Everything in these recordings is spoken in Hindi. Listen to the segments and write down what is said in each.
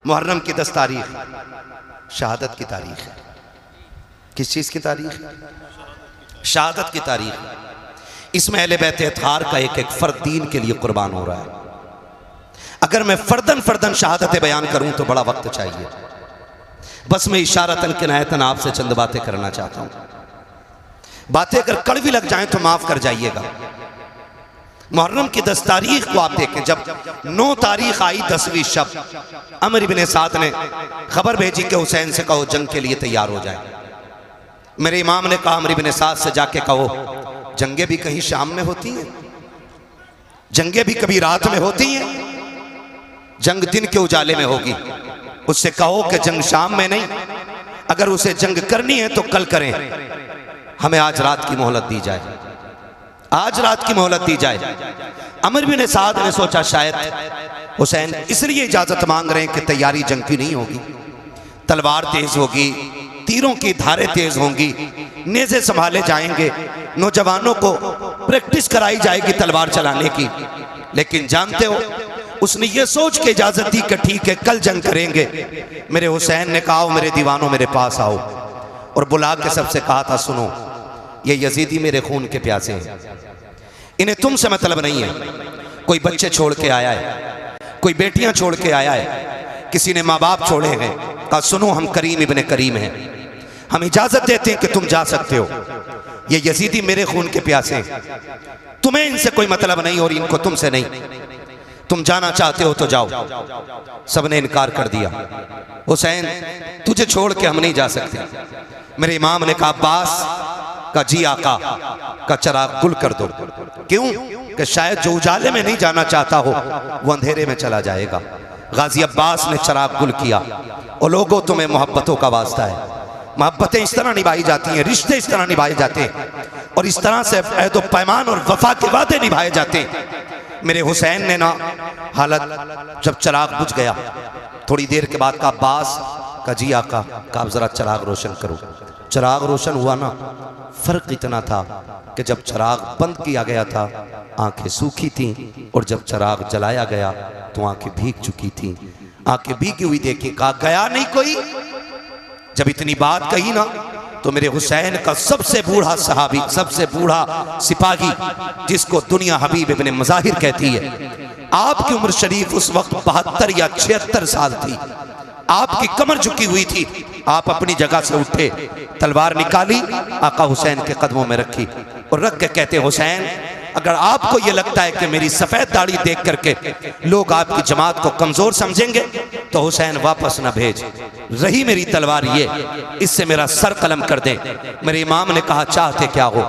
मुहर्रम की 10 तारीख शहादत की तारीख है। किस चीज़ की तारीख है? शहादत की तारीख। इसमें अहले बैत अतहार का एक एक फर्द दीन के लिए कुर्बान हो रहा है। अगर मैं फर्दन फर्दन शहादतें बयान करूं तो बड़ा वक्त चाहिए। बस मैं इशारतन किनायतन आपसे चंद बातें करना चाहता हूं। बातें अगर कड़वी लग जाएं तो माफ कर जाइएगा। मुहर्रम की 10 तारीख को आप देखें, जब 9 तारीख आई 10वीं शब, अमर इब्ने साद ने खबर भेजी कि हुसैन से कहो जंग के लिए तैयार हो जाए। मेरे इमाम ने कहा अमर इब्ने साद से जाके कहो जंगें भी कहीं शाम में होती हैं, जंगें भी कभी रात में होती हैं, जंग दिन के उजाले में होगी। उससे कहो कि जंग शाम में नहीं, अगर उसे जंग करनी है तो कल करें, हमें आज रात की मोहलत दी जाए, आज रात की मोहलत दी जाए। अमर बिन साद ने सोचा शायद हुसैन इसलिए इजाजत मांग रहे हैं कि तैयारी जंग की नहीं होगी, तलवार तेज होगी, तीरों की धारें तेज होंगी, नेज़े संभाले जाएंगे, नौजवानों को प्रैक्टिस कराई जाएगी तलवार चलाने की। लेकिन जानते हो उसने ये सोच के इजाजत दी कि ठीक है कल जंग करेंगे। मेरे हुसैन ने कहा मेरे दीवानों मेरे पास आओ, और बुला के सबसे कहा था सुनो ये यजीदी मेरे खून के प्यासे हैं, इन्हें तुमसे मतलब नहीं है। कोई बच्चे छोड़ के आया है, कोई बेटियां छोड़ के आया है, किसी ने माँ बाप छोड़े हैं। कहा सुनो हम करीम इब्ने करीम हैं, हम इजाजत देते हैं कि तुम जा सकते हो। ये यजीदी मेरे खून के प्यासे हैं, तुम्हें इनसे कोई मतलब नहीं और इनको तुमसे नहीं, तुम जाना चाहते हो तो जाओ। सबने इनकार कर दिया। हुसैन तुझे छोड़ के हम नहीं जा सकते। मेरे इमाम ने कहा अब्बास का जी आका का चराग गुल कर दो। क्यों? कि शायद जो उजाले में नहीं जाना चाहता हो वो अंधेरे में चला जाएगा। गाजी अब्बास ने चराग गुल किया। और लोगों तुम्हें मोहब्बतों का वास्ता है, मोहब्बतें इस तरह निभाई जाती हैं, रिश्ते इस तरह निभाए जाते हैं, और इस तरह से अहद पैमान और वफा के वादे निभाए जाते हैं। मेरे हुसैन ने ना हालत जब चराग बुझ गया, थोड़ी देर के बाद का अब्बास का जी आका का आप जरा चराग रोशन करो। चराग रोशन हुआ ना, फर्क इतना था कि जब चराग बंद किया गया था आंखें सूखी थीं, और जब चराग जलाया गया तो आंखें भीग चुकी थीं। आंखें भीगी हुई देखी, कहा गया नहीं कोई। जब इतनी बात कही ना तो मेरे हुसैन का सबसे बूढ़ा सहाबी, सबसे बूढ़ा सिपाही, जिसको दुनिया हबीब इब्ने मज़ाहिर कहती है, आपकी उम्र शरीफ उस वक्त 72 या 76 साल थी, आपकी कमर झुकी हुई थी। आप अपनी जगह से उठे, तलवार निकाली, आका हुसैन के कदमों में रखी और रख के कहते हुसैन अगर आपको ये लगता है कि मेरी सफेद दाढ़ी देख करके लोग आपकी जमात को कमजोर समझेंगे तो हुसैन वापस न भेज, रही मेरी तलवार ये, इससे मेरा सर कलम कर दे। मेरे इमाम ने कहा चाहते क्या हो?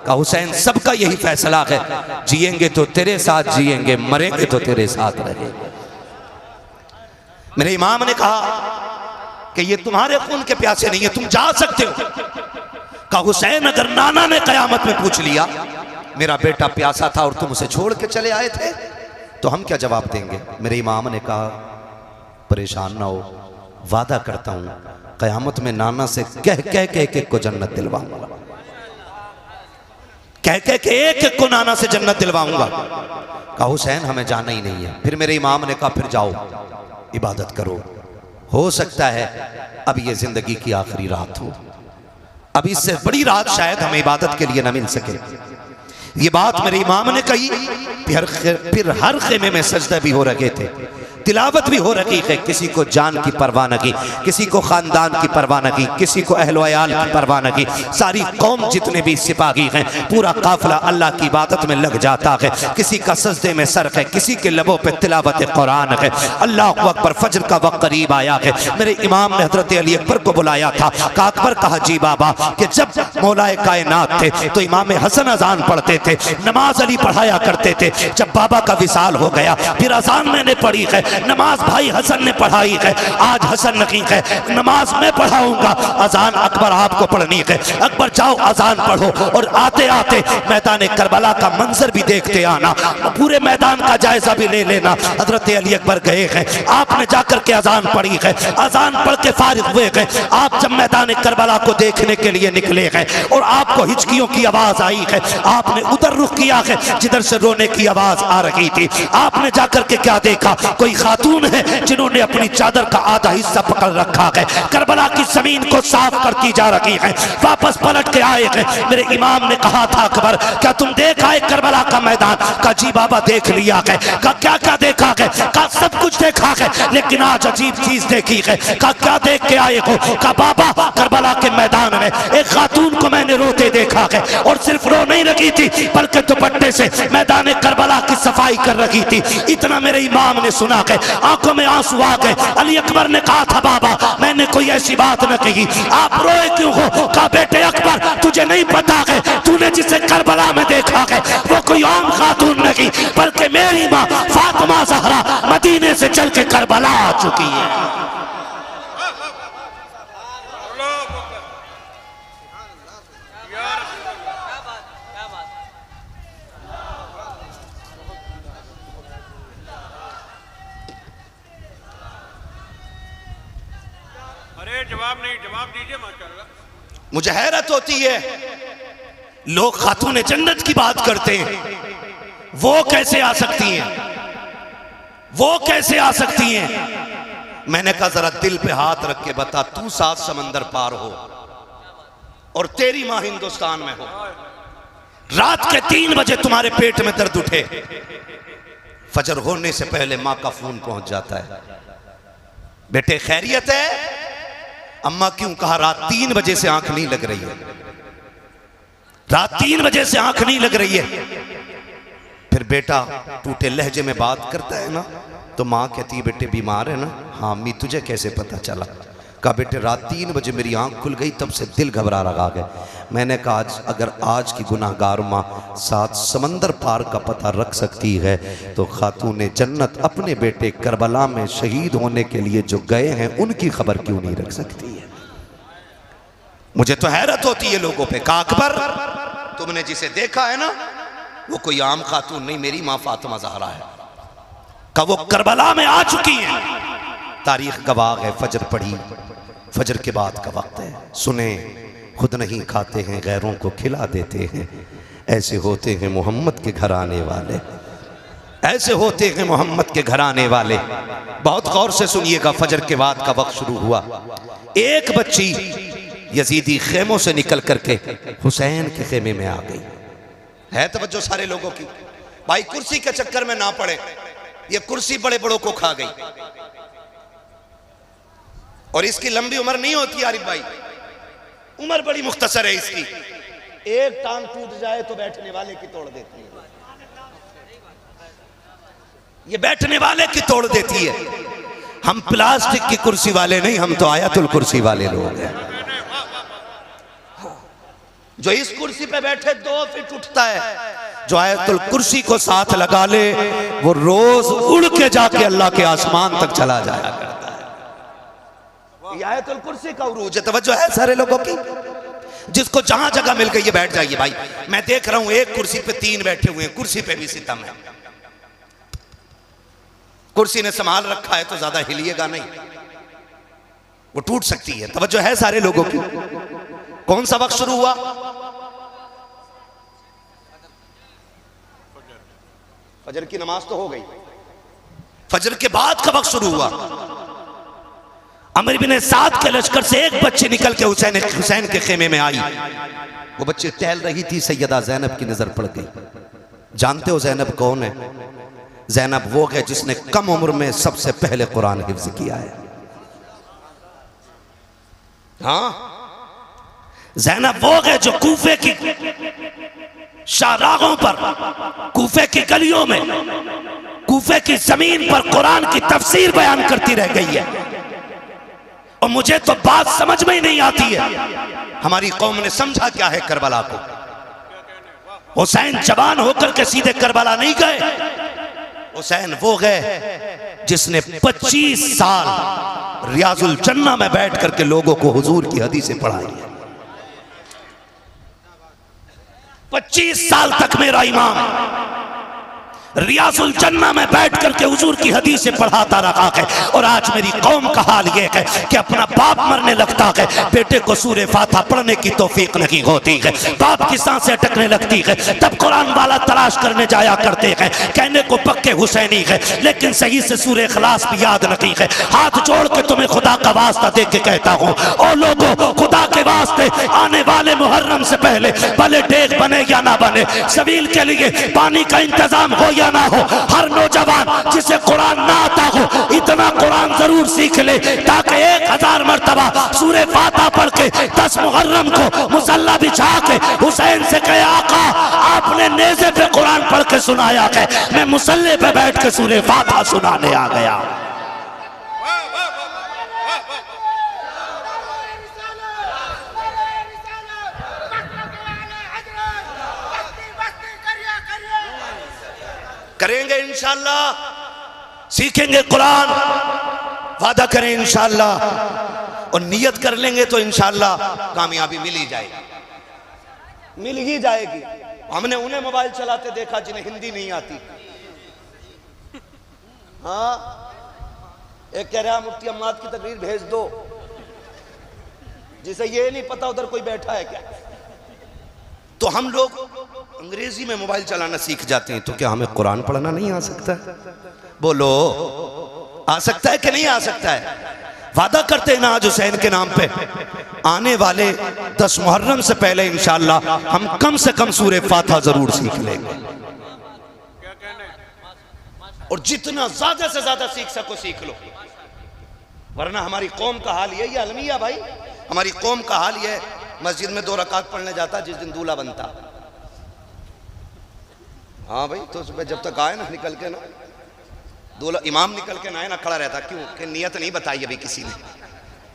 कहा हुसैन सबका यही फैसला है, जिएंगे तो तेरे साथ जिएंगे, मरेंगे तो तेरे साथ रहेंगे। मेरे इमाम ने कहा कि ये तुम्हारे खून के प्यासे नहीं है, तुम जा सकते हो। कहा हुसैन अगर नाना ने कयामत में पूछ लिया मेरा बेटा प्यासा था और तुम उसे छोड़ के चले आए थे तो हम क्या जवाब देंगे? मेरे इमाम ने कहा परेशान ना हो, वादा करता हूं कयामत में नाना से कह कह के एक एक को जन्नत दिलवाऊंगा, कह कह के एक एक को नाना से जन्नत दिलवाऊंगा। कहा हुसैन हमें जाना ही नहीं है। फिर मेरे इमाम ने कहा फिर जाओ इबादत करो, हो सकता है अब ये जिंदगी की आखिरी रात हो, अब इससे बड़ी रात शायद हमें इबादत के लिए ना मिल सके। ये बात मेरे इमाम ने कही। फिर हर खेमे में सजदा भी हो रहे थे, तिलावत भी हो रही है। किसी को जान की परवाह न की, किसी को खानदान की परवाह न की, किसी को अहलो अयाल की परवाह न की। सारी कौम जितने भी सिपाही हैं पूरा काफिला अल्लाह की इबादत में लग जाता है। किसी का सजदे में सर है, किसी के लबों पे तिलावत कुरान है। अल्लाह अकबर, फजर का वक्त करीब आया है। मेरे इमाम ने हजरत अली अकबर को बुलाया था। का अकबर कहा जी बाबा कि जब मौलाए कायनात थे तो इमाम हसन अजान पढ़ते थे, नमाज अली पढ़ाया करते थे। जब बाबा का विसाल हो गया फिर अजान मैंने पढ़ी है, नमाज भाई हसन ने पढ़ाई है। आज हसन नहीं है, नमाज मैं पढ़ाऊंगा, अजान अकबर आपको पढ़नी है। अकबर जाओ अजान पढ़ो और आते आते मैदान करबला का मंजर भी देखते आना, पूरे मैदान का जायजा भी ले लेना। हजरत अली अकबर गए हैं, आपने जाकर के अजान पढ़ी है, अजान पढ़ के फारिग हुए हैं। आप जब मैदान करबला को देखने के लिए निकले हैं और आपको हिचकियों की आवाज आई है, आपने उधर रुख किया है जिधर से रोने की आवाज आ रही थी। आपने जाकर के क्या देखा? कोई खातून हैं जिन्होंने अपनी चादर का आधा हिस्सा पकड़ रखा है, करबला की जमीन को साफ करती जा रही है, वापस पलट के आए हैं। मेरे इमाम ने कहा था अकबर क्या तुम देख आए करबला का मैदान? का जी बाबा देख लिया है। का क्या क्या देखा है? का सब कुछ देखा है, लेकिन आज अजीब चीज देखी है। का क्या देख के आए हो? का बाबा करबला के मैदान में एक खातून को मैंने रोते देखा है, और सिर्फ रो नहीं रही थी बल्कि दुपट्टे से मैदान करबला की सफाई कर रही थी। इतना मेरे इमाम ने सुना है, आंखों में आंसू आ गए। अली अकबर ने कहा था बाबा मैंने कोई ऐसी बात न कही, आप रोए क्यों हो? कहा बेटे अकबर तुझे नहीं पता है, तूने जिसे करबला में देखा है वो कोई आम खातून नहीं बल्कि मेरी माँ फातिमा ज़हरा मदीने से चल के करबला आ चुकी है। जवाब नहीं, जवाब दीजिए माशाअल्लाह। मुझे हैरत होती है लोग खातून जन्नत की बात करते हैं, वो कैसे आ सकती हैं? वो कैसे आ सकती हैं? मैंने कहा जरा दिल पे हाथ रख के बता, तू 7 समंदर पार हो और तेरी माँ हिंदुस्तान में हो, रात के 3 बजे तुम्हारे पेट में दर्द उठे, फजर होने से पहले माँ का फोन पहुंच जाता है, बेटे खैरियत है? अम्मा क्यों? कहा रात 3 बजे से आंख नहीं लग रही है, रात 3 बजे से आंख नहीं लग रही है। फिर बेटा टूटे लहजे में बात करता है ना, तो माँ कहती है बेटे बीमार है ना? हाँ अम्मी तुझे कैसे पता चला? कहा बेटे रात 3 बजे मेरी आंख खुल गई, तब से दिल घबरा रहा है। मैंने कहा अगर आज की गुनाहगार माँ 7 समंदर पार का पता रख सकती है तो खातून जन्नत अपने बेटे करबला में शहीद होने के लिए जो गए हैं उनकी खबर क्यों नहीं रख सकती है? मुझे तो हैरत होती है लोगों पे। कहा अकबर तुमने जिसे देखा है ना वो कोई आम खातून नहीं, मेरी माँ फातिमा ज़हरा है। कहा वो करबला में आ चुकी हैं, तारीख गवाह है। फजर पढ़ी, फजर के बाद का वक्त है, सुने खुद नहीं खाते हैं गैरों को खिला देते हैं, ऐसे होते हैं मोहम्मद के घर आने वाले, ऐसे होते हैं मोहम्मद के घर आने वाले। बहुत गौर से सुनिएगा, फजर के बाद का वक्त शुरू हुआ। एक बच्ची यजीदी खेमों से निकल करके हुसैन के खेमे में आ गई। है तवज्जो सारे लोगों की? भाई कुर्सी के चक्कर में ना पड़े, ये कुर्सी बड़े बड़ों को खा गई और इसकी लंबी उम्र नहीं होती आरिफ भाई, उम्र बड़ी मुख्तसर है इसकी। एक टांग टूट जाए तो बैठने वाले की तोड़ देती है, ये बैठने वाले की तोड़ देती है। हम प्लास्टिक की कुर्सी वाले नहीं, हम तो आयतुल कुर्सी वाले लोग हैं। जो इस कुर्सी पे बैठे 2 फीट उठता है, जो आयतुल कुर्सी को साथ लगा ले वो रोज उड़ के जाके अल्लाह के आसमान तक चला जाया करता है। ये आयतुल कुर्सी का उरूज है। तवज्जो है सारे लोगों की? जिसको जहां जगह मिल गई है बैठ जाइए भाई। मैं देख रहा हूं एक कुर्सी पे 3 बैठे हुए हैं, कुर्सी पे भी सितम है। कुर्सी ने संभाल रखा है तो ज्यादा हिलिएगा नहीं, वो टूट सकती है। तवज्जो है सारे लोगों की? कौन सा वक्त शुरू हुआ? फजर की नमाज तो हो गई, फजर के बाद का वक्त शुरू हुआ। अमर बिन साद के लश्कर से एक बच्ची निकल के हुसैन के खेमे में आई। वो बच्ची टहल रही थी, सैयदा ज़ैनब की नजर पड़ गई। जानते हो ज़ैनब कौन है? ज़ैनब वो है जिसने कम उम्र में सबसे पहले कुरान हिफ्ज किया है। हाँ, ज़ैनब वो है जो कूफे की शाहराहों पर, कूफे की गलियों में, कूफे की जमीन पर कुरान की तफसीर बयान करती रह गई है। और मुझे तो बात समझ में ही नहीं आती है, हमारी कौम ने समझा क्या है करबला को? हुसैन जवान होकर के सीधे करबला नहीं गए। हुसैन वो गए जिसने 25 साल रियाजुल जन्ना में बैठ करके लोगों को हुजूर की हदीसें पढ़ाई है। 25 साल तक मेरा इमाम रियाजुल जन्ना में बैठ करके हुजूर की हदीसें पढ़ाता रहा है। और आज मेरी कौम का हाल ये है कि अपना बाप मरने लगता है, बेटे को सूरे फातिहा पढ़ने की तौफीक नहीं होती है, बाप की सांसें अटकने लगती है, तब कुरान वाला तलाश करने जाया करते हैं, कहने को पक्के हुसैनी है लेकिन सही से सूरे इखलास भी याद नहीं है। हाथ जोड़ के तुम्हें खुदा का वास्ता दे के कहता हूँ, ओ लोगों, खुदा के वास्ते आने वाले मुहर्रम से पहले भले डेग बने या ना बने, सबील के लिए पानी का इंतजाम हो या ना हो, हर नौजवान जिसे कुरान ना आता हो इतना कुरान जरूर सीख ले ताकि 1000 मरतबा सूरे फातिहा पढ़ के 10 मुहर्रम को मुसल्ला बिछा के हुसैन से कहे, आका आपने नेज़े पे कुरान पढ़ के सुनाया है, मैं मुसल्ले पे बैठ के सूरे फातिहा सुनाने आ गया। करेंगे इंशाअल्लाह, सीखेंगे कुरान, वादा करें इंशाअल्लाह, और नियत कर लेंगे तो इंशाअल्लाह कामयाबी मिल ही जाएगी, मिल ही जाएगी। हमने उन्हें मोबाइल चलाते देखा जिन्हें हिंदी नहीं आती। हाँ, एक कह रहा मुफ्ती अम्माद की तकरीर भेज दो, जिसे ये नहीं पता उधर कोई बैठा है क्या। तो हम लोग अंग्रेजी में मोबाइल चलाना सीख जाते हैं, तो क्या हमें कुरान पढ़ना नहीं आ सकता है? बोलो, आ सकता है कि नहीं आ सकता है? वादा करते हैं ना आज हुसैन के नाम पे, आने वाले 10 मुहर्रम से पहले इंशाअल्लाह हम कम से कम सूरे फातिहा जरूर सीख लेंगे, और जितना ज्यादा से ज्यादा सीख सको सीख लो, वरना हमारी कौम का हाल यही है अलमिया भाई, हमारी कौम का हाल यह है, मस्जिद में 2 रकात पढ़ने जाता जिस दिन दूल्हा बनता। हाँ भाई, तो सुबह जब तक आए ना निकल के ना, दूल्हा इमाम निकल के ना आए ना, खड़ा रहता। क्यों? कि नियत नहीं बताई अभी किसी ने,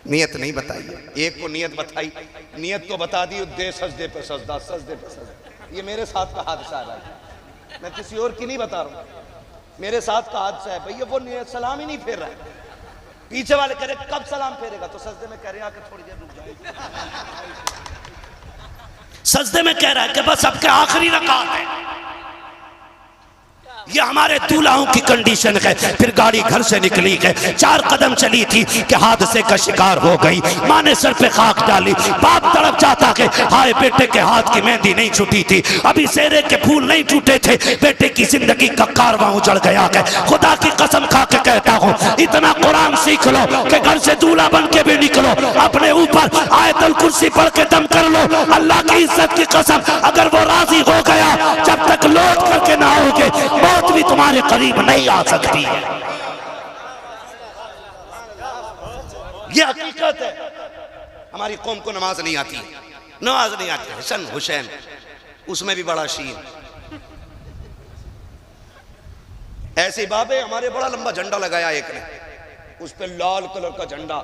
नियत नहीं बताई है। एक को नियत बताई, नियत तो बता दी, दे सजदे पे सजदा, सजदे पे सजदा। ये मेरे साथ का हादसा है भाई, मैं किसी और की नहीं बता रहा हूँ, मेरे साथ का हादसा है भैया। वो नियत सलाम ही नहीं फेर रहा है, पीछे वाले कह रहे कब सलाम फेरेगा, तो सजदे में कह रहे आके थोड़ी देर रुक जाए, सजदे में कह रहा है कि बस अब के आखिरी रकात है। ये हमारे दूल्हाओं की कंडीशन है। फिर गाड़ी घर से निकली है, 4 कदम चली थी कि हादसे का शिकार हो गई। माँ ने सर पे खाक डाली, बाप तड़प जाता है, हाय बेटे के हाथ की मेहंदी नहीं छूटी थी, अभी सेरे के फूल नहीं टूटे थे, बेटे की जिंदगी का कारवां उजड़ गया है। खुदा की कसम खा के कहता हूँ, इतना कुरान सीख लो कि घर से दूल्हा बन के भी निकलो, अपने ऊपर आयतुल कुर्सी पढ़ के दम कर लो। अल्लाह की इज्जत की कसम, अगर वो राजी हो गया, जब तक लौट करके ना आओगे मौत भी तुम्हारे करीब नहीं आ सकती है। ये हकीकत है। हमारी कौम को नमाज नहीं आती, नमाज नहीं आती। हसन हुसैन उसमें भी बड़ा शीन, ऐसे बाबे हमारे बड़ा लंबा झंडा लगाया एक ने, उस पे लाल कलर का झंडा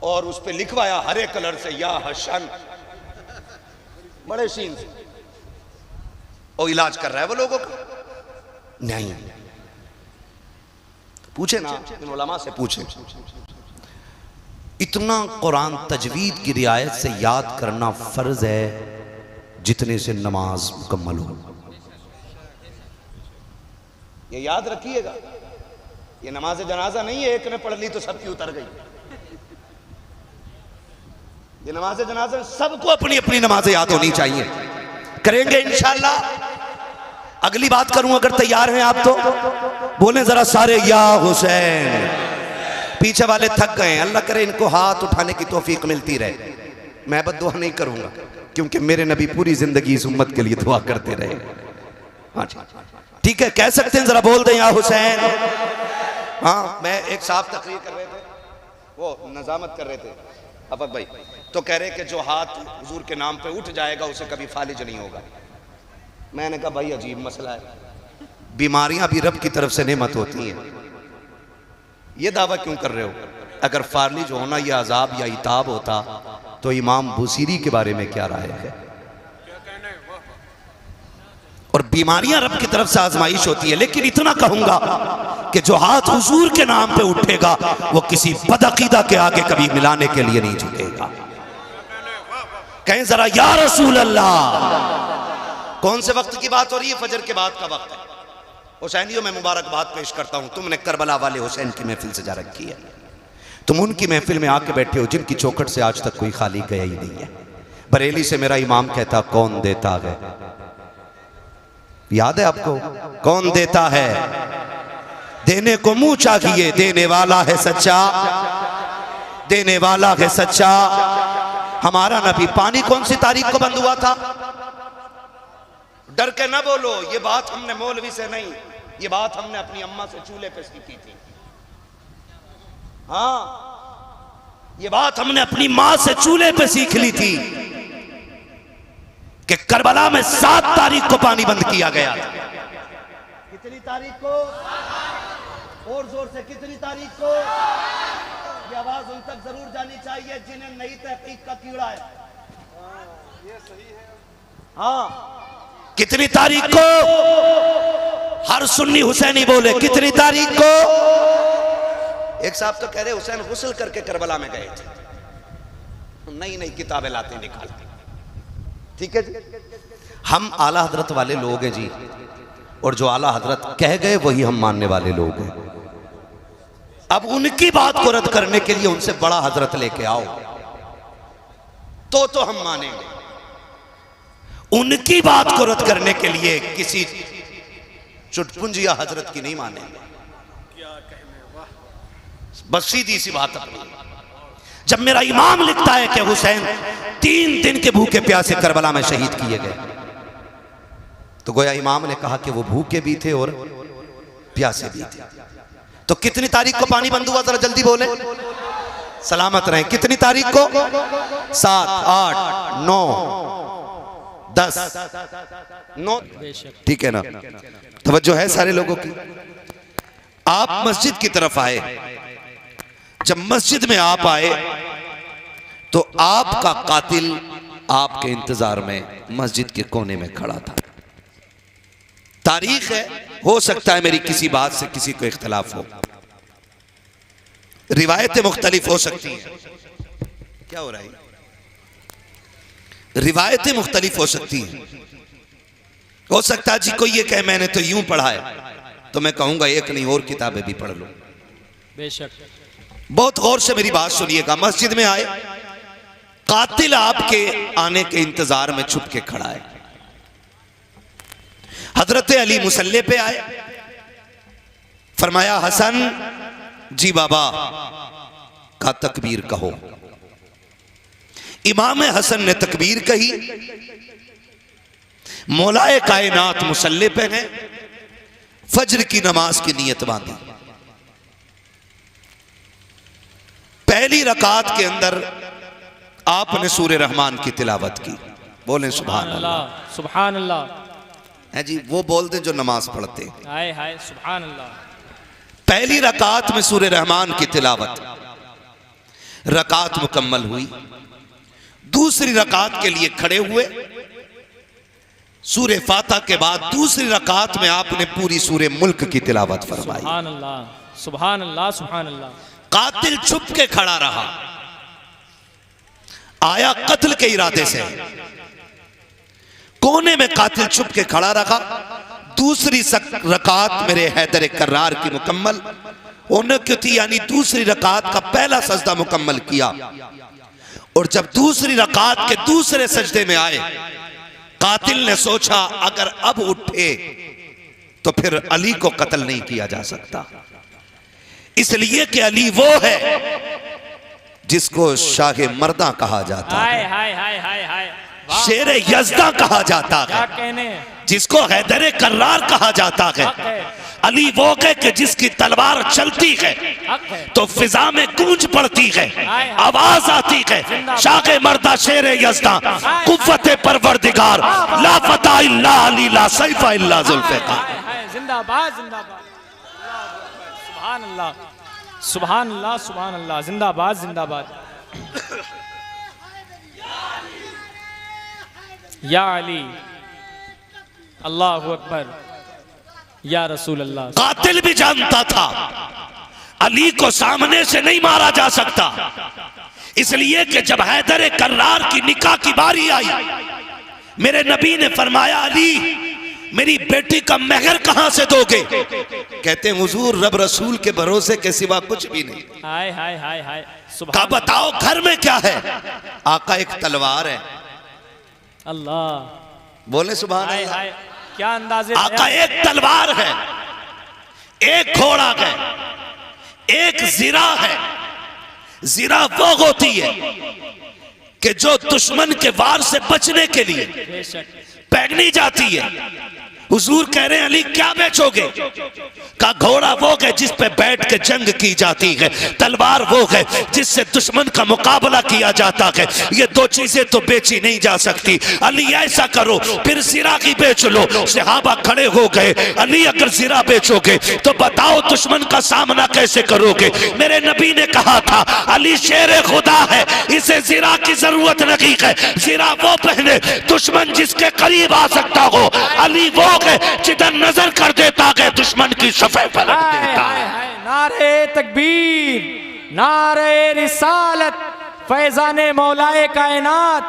और उस पे लिखवाया हरे कलर से या हसन, बड़े शीन से। और इलाज कर रहा है वो लोगों का नहीं। पूछे ना इन उलमा से, पूछे। इतना कुरान तजवीद की रियायत से याद करना फर्ज है जितने से नमाज मुकम्मल हो। ये याद रखिएगा, ये नमाज जनाजा नहीं है, एक ने पढ़ ली तो सबकी उतर गई। ये नमाज जनाजा सबको अपनी अपनी नमाजें याद होनी चाहिए। करेंगे इंशाअल्लाह। अगली बात करूं, अगर तैयार हैं आप तो बोलें जरा सारे या हुसैन। पीछे वाले थक गए, अल्लाह करे इनको हाथ उठाने की तौफीक मिलती रहे। मैं बद्दुआ नहीं करूंगा क्योंकि मेरे नबी पूरी जिंदगी इस उम्मत के लिए दुआ करते रहे। हाँ ठीक है, कह सकते हैं, जरा बोल दें या हुसैन। हाँ, मैं एक साहब तकरीर कर रहे थे, वो नजामत कर रहे थे अफक भाई, तो कह रहे कि जो हाथ हुजूर के नाम पे उठ जाएगा उसे कभी फालिज नहीं होगा। मैंने कहा भाई अजीब मसला है, बीमारियां भी रब की तरफ से नेमत होती हैं, ये दावा क्यों कर रहे हो? अगर फालिज होना यह अजाब या इताब होता तो इमाम बुसीरी के बारे में क्या राय है? और बीमारियां रब की तरफ से आजमाइश होती है। लेकिन इतना कहूंगा कि जो हाथ हुजूर के नाम पे उठेगा वो किसी बदअकीदा के आगे कभी मिलाने के लिए नहीं झुकेगा। कहें जरा या रसूल अल्लाह। कौन से वक्त की बात हो रही है? फजर के बाद का वक्त है। हुसैनियों में मुबारकबाद पेश करता हूं, तुमने करबला वाले हुसैन की महफिल सजा रखी है। तुम उनकी महफिल में आके बैठे हो जिनकी चौखट से आज तक कोई खाली गया ही नहीं है। बरेली से मेरा इमाम कहता कौन देता है, याद है आपको? कौन देता है, देने को मुंह चाहिए, देने वाला है सच्चा, देने वाला है सच्चा। हमारा नबी, पानी कौन सी तारीख को बंद हुआ था? डर के ना बोलो, ये बात हमने मौलवी से नहीं, ये बात हमने अपनी अम्मा से चूल्हे पे सीखी थी। हाँ, ये बात हमने अपनी मां से चूल्हे पे सीख ली थी कि करबला में 7 तारीख को पानी बंद किया गया था। कितनी तारीख को? और जोर से, कितनी तारीख को? ये आवाज उन तक जरूर जानी चाहिए जिन्हें नई तहकीक का कीड़ा है। ये सही है। हाँ, कितनी तारीख को? हर सुन्नी हुसैनी बोले कितनी तारीख को? एक साहब तो कह रहे हुसैन गुस्ल करके करबला में गए थे। नई नई किताबें लाते निकालते। ठीक है जी, हम आला हजरत वाले लोग हैं जी, और जो आला हजरत कह गए वही हम मानने वाले लोग हैं। अब उनकी बात को रद्द करने के लिए उनसे बड़ा हजरत लेके आओ तो हम मानेंगे। उनकी बात को रद्द करने के लिए किसी चुटपुंजिया हजरत की नहीं मानेंगे। बस सीधी सी बात अपनी। जब मेरा इमाम लिखता है कि हुसैन 3 दिन के भूखे प्यासे करबला में शहीद किए गए, तो गोया इमाम ने कहा कि वो भूखे भी थे और प्यासे भी थे। तो कितनी तारीख को पानी बंद हुआ, जरा जल्दी बोले, सलामत रहें। कितनी तारीख को? 7, 8, 9, 10, 9। ठीक है ना? तवज्जो है सारे लोगों की। आप मस्जिद की तरफ आए, जब मस्जिद में आप आए तो आपका कातिल आपके इंतजार में मस्जिद के कोने में खड़ा था। तारीख है, हो सकता है मेरी किसी बात से किसी को इख्तलाफ हो, रिवायतें मुख्तलिफ हो सकती हैं। क्या हो रहा है? रिवायतें मुख्तलिफ हो सकती हैं। हो सकता है जी कोई ये कहे मैंने तो यूं पढ़ा है, तो मैं कहूंगा एक नहीं और किताबें भी पढ़ लो। बेशक। बहुत गौर से मेरी बात सुनिएगा। मस्जिद में आए, कातिल आपके आने के इंतजार में छुप के खड़ा है। हजरत अली मुसल्ले पे आए, फरमाया हसन जी बाबा का तकबीर कहो। इमाम हसन ने तकबीर कही, मौलाए कायनात मुसल्ले पे हैं, फज्र की नमाज की नीयत बांधी। पहली रकात के अंदर आपने सूरे रहमान की तिलावत की। बोले सुभान अल्लाह। सुभान अल्लाह है जी, वो बोलते जो नमाज पढ़ते। हाय हाय सुभान अल्लाह। पहली रकात में सूरे रहमान की तिलावत, रकात मुकम्मल हुई। दूसरी रकात के लिए खड़े हुए, सूरे फातिहा के बाद दूसरी रकात में आपने पूरी सूरे मुल्क की तिलावत फरमाई। सुभान अल्लाह सुभान अल्लाह सुभान अल्लाह। कातिल छुप के खड़ा रहा, आया कत्ल के इरादे से, कोने में कातिल छुप के खड़ा रहा। दूसरी रकात मेरे हैदर कर्रार की मुकम्मल होने की थी, यानी दूसरी रकात का पहला सजदा मुकम्मल किया। और जब दूसरी रकात के दूसरे सजदे में आए, कातिल ने सोचा अगर अब उठे तो फिर अली को कत्ल नहीं किया जा सकता, इसलिए कि अली वो है जिसको शाह मर्दा कहा जाता है, हाय हाय हाय हाय, शेर यज़दा कहा जाता है, क्या कहने, जिसको हैदर कर्रार कहा जाता है। अली वो है कि जिसकी तलवार चलती है तो फिजा में गूंज पड़ती है, आवाज आती है, शाह मर्दा शेर यज़दा कुव्वत परवरदिगार, ला फता इल्ला अली ला सैफा इल्ला जुल्फ़िकार। जिंदाबाद जिंदाबाद, सुभान अल्लाह सुभान अल्लाह सुभान अल्लाह, जिंदाबाद जिंदाबाद। या अली, अल्लाहु अकबर, या रसूल अल्लाह। कातिल भी जानता था अली को सामने से नहीं मारा जा सकता, इसलिए कि जब हैदर कर्रार की निकाह की बारी आई, मेरे नबी ने फरमाया अली मेरी बेटी का महर कहां से दोगे? कहते हैं हुजूर रब रसूल के भरोसे के सिवा कुछ भी नहीं। हाय हाय हाय हाय कहा सुभान बताओ घर में क्या है? आका एक तलवार है। अल्लाह। बोले सुभान हाय अल्लाह। हाय क्या अंदाजे आका एक तलवार है, एक घोड़ा है, एक जिरा है। जिरा वो होती है कि जो दुश्मन के वार से बचने के लिए बेशक पहनी जाती है। हुजूर कह रहे हैं अली क्या बेचोगे? का घोड़ा वो है जिस पे बैठ के जंग की जाती है, तलवार वो है जिससे दुश्मन का मुकाबला किया जाता है। ये दो चीजें तो बेची नहीं जा सकती। अली ऐसा करो फिर जिरा की बेच लो। सहाबा खड़े हो गए। अली अगर जिरा बेचोगे तो बताओ दुश्मन का सामना कैसे करोगे? मेरे नबी ने कहा था अली शेर खुदा है, इसे जिरा की जरूरत नहीं है। जिरा वो पहने दुश्मन जिसके करीब आ सकता हो। अली वो जिधर नजर कर देता है दुश्मन की सफे पर रख देता है। नारे तकबीर, नारे रिसालत, फैजाने मौलाए कायनात,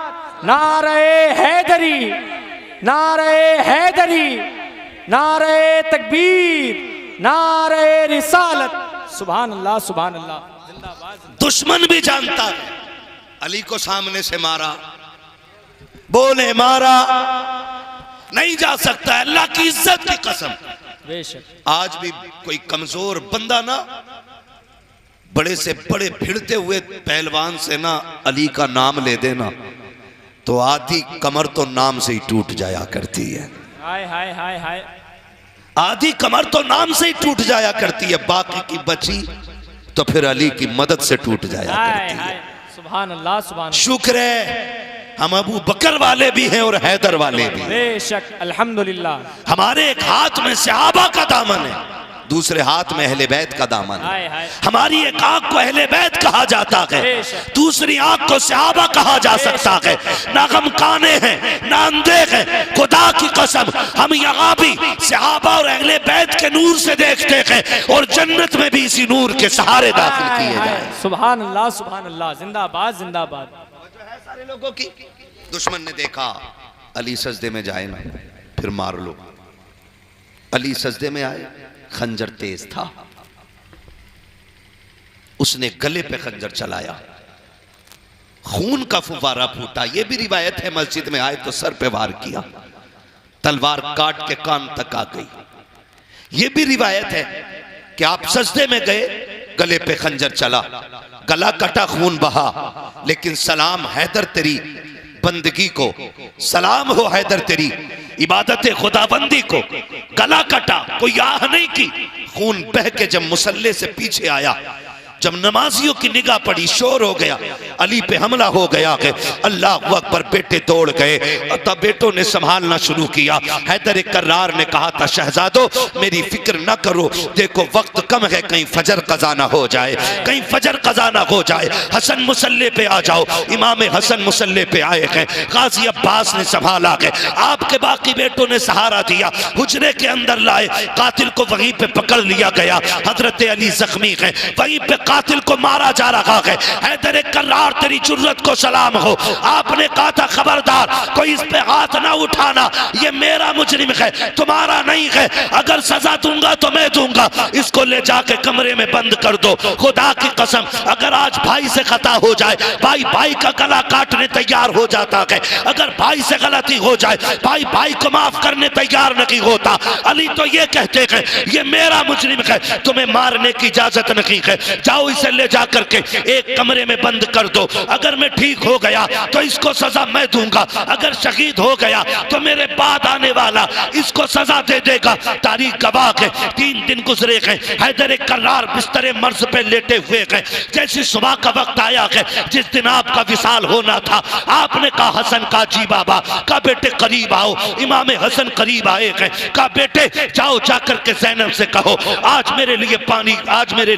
नारे हैदरी, नारे हैदरी, नारे तकबीर, नारे रिसालत। सुभान अल्लाह सुभान अल्लाह। जिंदाबाद। दुश्मन भी जानता है अली को सामने से मारा, बोले मारा नहीं जा सकता। अल्लाह की इज्जत की कसम। बेशक आज भी कोई कमजोर बंदा ना बड़े से बड़े भिड़ते हुए पहलवान से ना अली का नाम ले देना तो आधी कमर तो नाम से ही टूट जाया करती है। हाय हाय हाय हाय। आधी कमर तो नाम से ही टूट जाया करती है, बाकी की बची तो फिर अली की मदद से टूट जाया हाय करती हाय है। सुभान अल्लाह सुभान अल्लाह। शुक्र है हम अबू बकर वाले भी हैं और हैदर वाले भी। बेशक अल्हम्दुलिल्लाह। हमारे एक हाथ में सहाबा का दामन है, दूसरे हाथ में अहले बैत का दामन है। हाय हाय। हमारी एक आंख को अहले बैत कहा जाता है, बेशक। दूसरी आंख को सहाबा कहा जा सकता है। ना गम काने हैं ना अंधे हैं। खुदा की कसम हम यहाँ भी सहाबा और अहले बैत के नूर से देखते हैं और जन्नत में भी इसी नूर के सहारे दाखिल हाय किए हाय। जाए। सुभान अल्लाह सुभान अल्लाह। जिंदाबाद जिंदाबाद। सारे लोगों की दुश्मन ने देखा अली सजदे में जाए ना फिर मार लो। अली सजदे में आए, खंजर तेज था, उसने गले पे खंजर चलाया, खून का फुवारा फूटा। यह भी रिवायत है मस्जिद में आए तो सर पे वार किया, तलवार काट के कान तक आ गई। यह भी रिवायत है कि आप सजदे में गए, गले पे खंजर चला, गला कटा, खून बहा, लेकिन सलाम हैदर तेरी बंदगी को, सलाम हो हैदर तेरी इबादत खुदाबंदी को। गला कटा, कोई आह नहीं की, खून बह के जब मुसल्ले से पीछे आया, जब नमाजियों की निगाह पड़ी, शोर हो गया, अली पे हमला हो गया है। अल्लाह अकबर, बेटे दौड़ गए, तब बेटों ने संभालना शुरू किया। हैदर कर्रार ने कहा था शहजादो मेरी फिक्र न करो, देखो वक्त कम है, कहीं फजर कज़ा ना हो जाए, कहीं फजर कज़ा ना हो जाए। हसन मुसल्ले पे आ जाओ। इमाम हसन मुसल्ले पे आए हैं, गाजी अब्बास ने संभाला है, आपके बाकी बेटों ने सहारा दिया, हुजरे के अंदर लाए, कातिल को वहीं पे पकड़ लिया गया। हजरत अली जख्मी है, वहीं पे कातिल को मारा जा रहा है। हैदर कर्रार तेरी जुर्रत को सलाम हो, आपने कहा था खबरदार कोई इस पे हाथ ना उठाना, ये मेरा मुजरिम है, तुम्हारा नहीं है, अगर सजा दूंगा तो मैं दूंगा, इसको ले जाके कमरे में बंद कर दो। खुदा की कसम अगर आज भाई से खता हो जाए, भाई भाई का गला काटने तैयार हो जाता है, अगर भाई से गलती हो जाए भाई भाई को माफ करने तैयार नहीं होता। अली तो ये कहते हैं ये मेरा मुजरिम है, तुम्हें मारने की इजाजत नहीं है, जाओ इसे ले जाकर के एक कमरे में बंद कर दो, अगर मैं ठीक हो गया तो इसको सजा मैं दूंगा, अगर शहीद हो गया तो मेरे बाद आने वाला इसको सजा दे देगा। तारीख गवाह है, 3 दिन गुजरे हैं, हैदर कर्रार बिस्तरे मर्ज पे लेटे हुए हैं। जैसी सुबह का वक्त आया है, जिस दिन आपका विसाल होना था, आपने कहा हसन का जी बाबा का बेटे करीब आओ। इमाम हसन करीब आए हैं, कहा बेटे जाओ जाकर के ज़ैनब से कहो आज मेरे लिए पानी, आज मेरे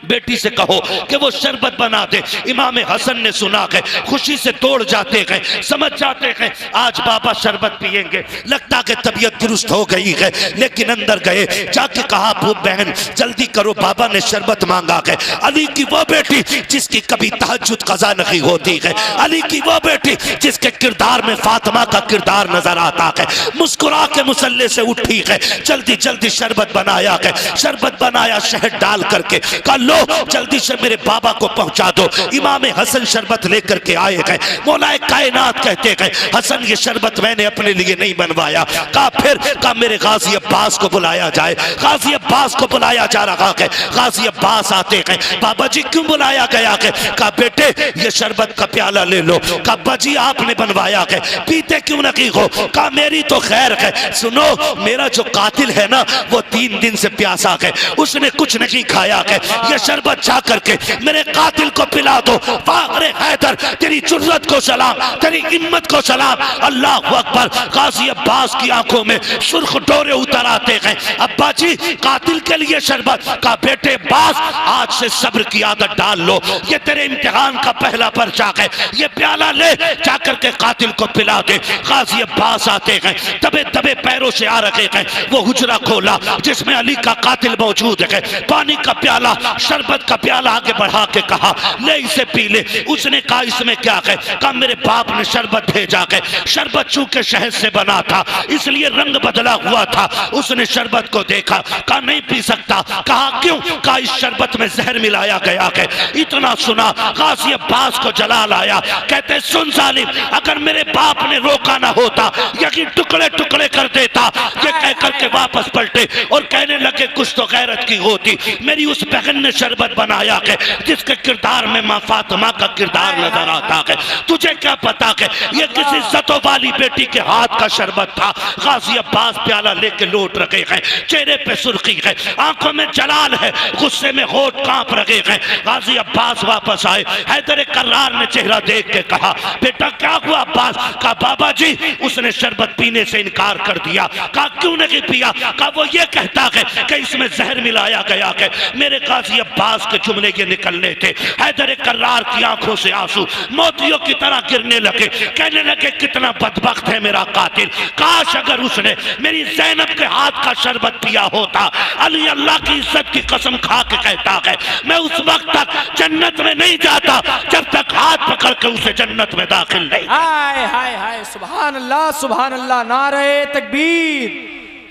बेटी से कहो कि वो शरबत बना दे। इमाम हसन ने सुना है, खुशी से दौड़ जाते हैं, समझ जाते हैं आज बाबा शरबत पिएंगे, लगता कि तबीयत दुरुस्त हो गई है। लेकिन अंदर गए, जाके कहा बहन जल्दी करो, बाबा ने शरबत मांगा है। अली की वो बेटी जिसकी कभी तहज्जुद कज़ा नहीं होती है, अली की वो बेटी जिसके किरदार में फातिमा का किरदार नजर आता है, मुस्कुरा के मुसल्ले से उठी है, जल्दी जल्दी शरबत बनाया है। शरबत बनाया शहद डाल करके, कहा लो जल्दी से मेरे बाबा को पहुंचा दो। इमाम हसन शरबत लेकर के आए गए। मौलाए कायनात कहते हैं हसन ये शरबत मैंने अपने लिए नहीं बनवाया। कहा फिर? कहा मेरे गाजी अब्बास को बुलाया जाए। गाजी अब्बास को बुलाया जा रहा है। गाजी अब्बास आते हैं, बाबा जी क्यों बुलाया गया है? कहा बेटे ये शरबत का प्याला ले लो। कहा अब्बा जी आपने बनवाया है, पीते क्यों नहीं हो? कहा मेरी तो खैर है, सुनो मेरा जो कातिल है ना वो 3 दिन से प्यासा है, उसने कुछ नहीं खाया है, ये शरबत जा करके मेरे कातिल को पिला दो। फाखरे हैदर तेरी जुर्रत को सलाम, तेरी हिम्मत को सलाम। अल्लाह अकबर। गाजी अब्बास की आंखों में सुर्ख डोरे उतर आते हैं। अब्बा जी कातिल के लिए शरबत। का बेटे अब्बास आज से सब्र की आदत डाल लो, ये तेरे इम्तिहान का पहला पर्चा है, ये प्याला ले जाकर के कातिल को पिला दे। गाजी अब्बास आते हैं, दबे दबे पैरों से आ रहे हैं। वो हुजरा खोला जिसमें अली का कातिल मौजूद है, पानी का प्याला शरबत का प्याला आगे बढ़ा के कहा ले इसे पी ले। उसने कहा इसमें क्या है? कहा मेरे बाप ने शरबत भेजा है, शरबत चूंकि शहद से बना था इसलिए रंग बदला हुआ था। उसने शरबत को देखा, कहा नहीं पी सकता। कहा क्यों? कहा इस शरबत में जहर मिलाया गया है। इतना सुना गाजी अब्बास को जलाल आया, कहते सुन जालिम अगर मेरे बाप ने रोका ना होता यकीन टुकड़े टुकड़े कर देता। ये कह करके वापस पलटे और कहने लगे कुछ तो गैरत की होती, मेरी उस बहन ने शरबत बनाया है जिसके किरदार में मां फातिमा का किरदार नजर आता है। तुझे क्या पता है ये किसी इज्जतों वाली बेटी के हाथ का शरबत था। गाजी अब्बास प्याला लेके लौट रखे हैं, चेहरे पे सुर्खी है, आंखों में जलाल है, गुस्से में होठ कांप रहे हैं। गाजी अब्बास वापस आए, हैदर कर्रार ने चेहरा देख के कहा बेटा क्या हुआ अब्बास? कहा बाबा जी उसने शरबत पीने से इनकार कर दिया। कहा क्यों नहीं पिया? कहा वो ये कहता है कि इसमें जहर मिलाया गया है। मेरे गाजी अब्बास के जुमले ये निकलने थे, हैदर कर्रार की आंखों से आंसू मोतियों की तरह गिरने लगे, कहने लगे कितना बदबख्त है मेरा कातिल, काश अगर उसने मेरी ज़ैनब के हाथ का शरबत पिया होता। अली अल्लाह की इज्जत की कसम खा के कहता है मैं उस वक्त तक जन्नत में नहीं जाता जब तक हाथ पकड़ के उसे जन्नत में दाखिल नहीं। हाय हाय हाय सुभान अल्लाह सुभान अल्लाह। नारे तकबीर,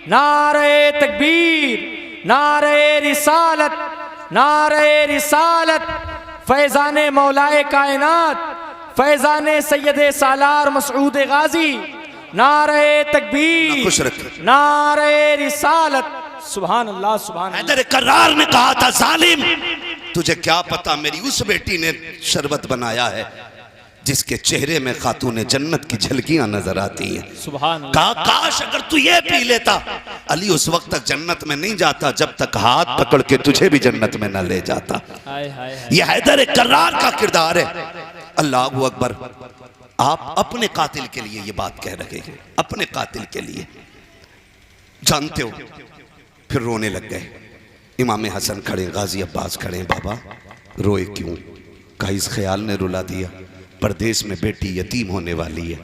नारे तकबीर, नारे रिसालत, नारे रिसालत। फैजाने मौलाए कायनात, फैजाने सैयदे सालार मसऊद गाजी, नारे तकबीर, खुश रखे, नारे रिसालत। सुभान अल्लाह सुभान अल्लाह। हैदर कर्रार ने कहा था जालिम तुझे क्या पता मेरी उस बेटी ने शरबत बनाया है जिसके चेहरे में खातून जन्नत की झलकियां नजर आती हैं। सुभान अल्लाह। कहा काश अगर तू ये पी लेता। अली उस वक्त तक जन्नत में नहीं जाता जब तक हाथ पकड़ के तुझे भी जन्नत में न ले जाता। हाय हाय हाय। ये हैदर कर्रार का किरदार है। अल्लाह अकबर। आप अपने कातिल के लिए ये बात कह रहे हैं, अपने कातिल के लिए, जानते हो। फिर रोने लग गए। इमाम हसन खड़े, गाजी अब्बास खड़े। बाबा रोए क्यों? कहा इस ख्याल ने रुला दिया, परदेश में बेटी यतीम होने वाली है,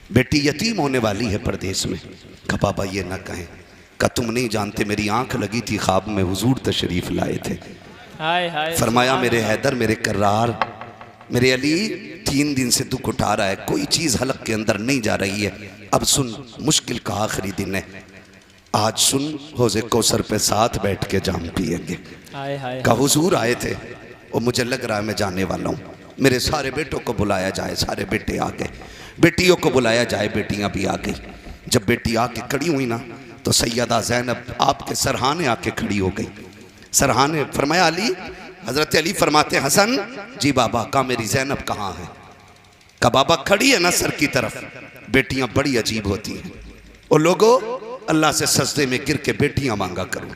बेटी यतीम होने वाली है परदेश में। कहा बाबा ये ना कहें। कहा तुम नहीं जानते मेरी आंख लगी थी, ख्वाब में हुजूर तशरीफ लाए थे। हाय हाय। फरमाया मेरे हैदर, मेरे कर्रार, मेरे अली 3 दिन से दुख उठा रहा है, कोई चीज हलक के अंदर नहीं जा रही है। अब सुन मुश्किल का आखिरी दिन है, आज सुन हौज़े कौसर पे साथ बैठ के जाम पिएंगे। हाय हाय। का हुजूर आए थे और मुझे लग रहा है मैं जाने वाला हूँ, मेरे सारे बेटों को बुलाया जाए। सारे बेटे आ गए, बेटियों को बुलाया जाए, बेटियां भी आ गई। जब बेटी आके खड़ी हुई ना तो सैयदा ज़ैनब आपके सरहाने आके खड़ी हो गई। सरहाने फरमाया अली, हजरत अली फरमाते हसन जी बाबा। का मेरी ज़ैनब कहाँ है? का बाबा खड़ी है ना सर की तरफ। बेटियां बड़ी अजीब होती हैं। और लोगों अल्लाह से सजदे में गिर के बेटियां मांगा करो,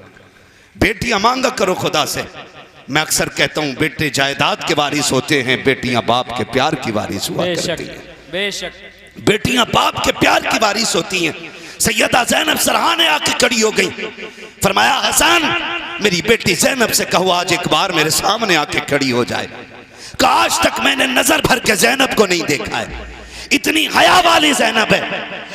बेटियां मांगा करो खुदा से। मैं अक्सर कहता हूँ बेटे जायदाद के वारिस होते हैं, बेटियां बाप के प्यार की वारिस हुआ करती हैं। बेशक बेटियां बाप के प्यार की वारिस होती हैं। सैयदा ज़ैनब सरहाने आके खड़ी हो गई। फरमाया हसन मेरी बेटी ज़ैनब से कहो आज एक बार मेरे सामने आके खड़ी हो जाए। कि आज तक मैंने नजर भर के ज़ैनब को नहीं देखा है, इतनी हया वाली ज़ैनब है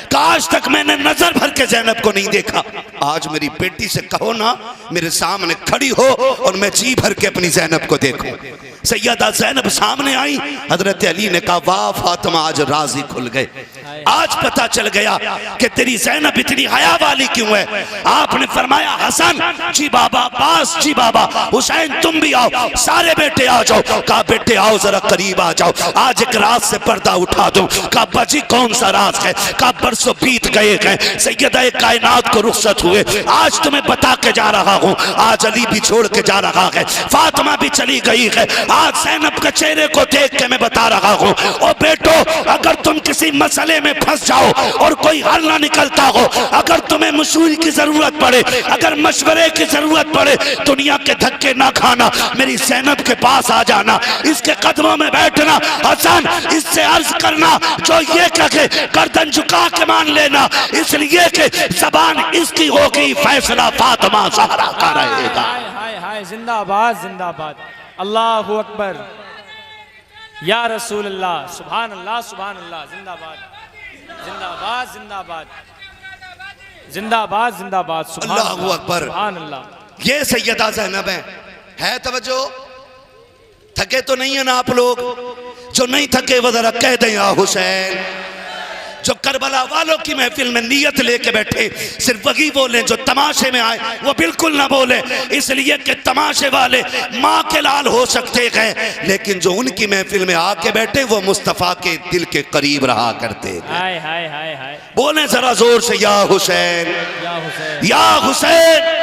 कि आज तक मैंने नजर भर के ज़ैनब को नहीं देखा। आज मेरी बेटी से कहो ना मेरे सामने खड़ी हो और मैं जी भर के अपनी ज़ैनब को देखूं। सैयदा ज़ैनब सामने आई, हजरत अली ने कहा वाह फातिमा आज राज़ी खुल गए, आज पता चल गया कि तेरी ज़ैनब इतनी हया वाली क्यों है। आपने फरमाया हसन जी बाबा, अब्बास जी बाबा, हुसैन तुम भी आओ, सारे बेटे आ जाओ। कहा बेटे आओ जरा करीब आ जाओ, आज एक राज से पर्दा उठा दूं। कहा बजी कौन सा राज है। कहा बरसों बीत गए हैं, सैयदा कायनात को रुखसत हुए, आज तुम्हें बता के जा रहा हूं। आज अली भी छोड़ के जा रहा है, फातिमा भी चली गई है, आज ज़ैनब के चेहरे को देख के मैं बता रहा हूं। ओ बेटो अगर तुम किसी मसले में फंस जाओ और कोई हल ना निकलता हो, अगर तुम्हें मशवरे की जरूरत पड़े, अगर मशवरे की जरूरत पड़े, दुनिया के धक्के ना खाना, मेरी ज़ैनब के पास आ जाना, इसके कदमों में बैठना। हसन इससे अर्ज करना जो ये कहे गर्दन झुका के मान लेना, इसलिए कि जबान इसकी होगी, फैसला फातिमा ज़हरा का रहेगा। हाय हाय जिंदाबाद जिंदाबाद, अल्लाहु अकबर, या रसूल अल्लाह, सुभान अल्लाह सुभान अल्लाह, जिंदाबाद जिंदाबाद जिंदाबाद जिंदाबाद जिंदाबाद, अल्लाहु अकबर, सुभान अल्लाह। ये सैयदा ज़ैनब है तवज्जो। थके तो नहीं है ना आप लोग? जो नहीं थके वो जरा कह दें या हुसैन। जो करबला वालों की महफिल में नियत लेके बैठे सिर्फ वही बोले, जो तमाशे में आए वो बिल्कुल ना बोले, इसलिए कि तमाशे वाले माँ के लाल हो सकते हैं, लेकिन जो उनकी महफिल में आके बैठे वो मुस्तफ़ा के दिल के करीब रहा करते हैं। हाय हाय हाय हाय, बोले जरा जोर से या हुसैन, या हुसैन, या हुसैन।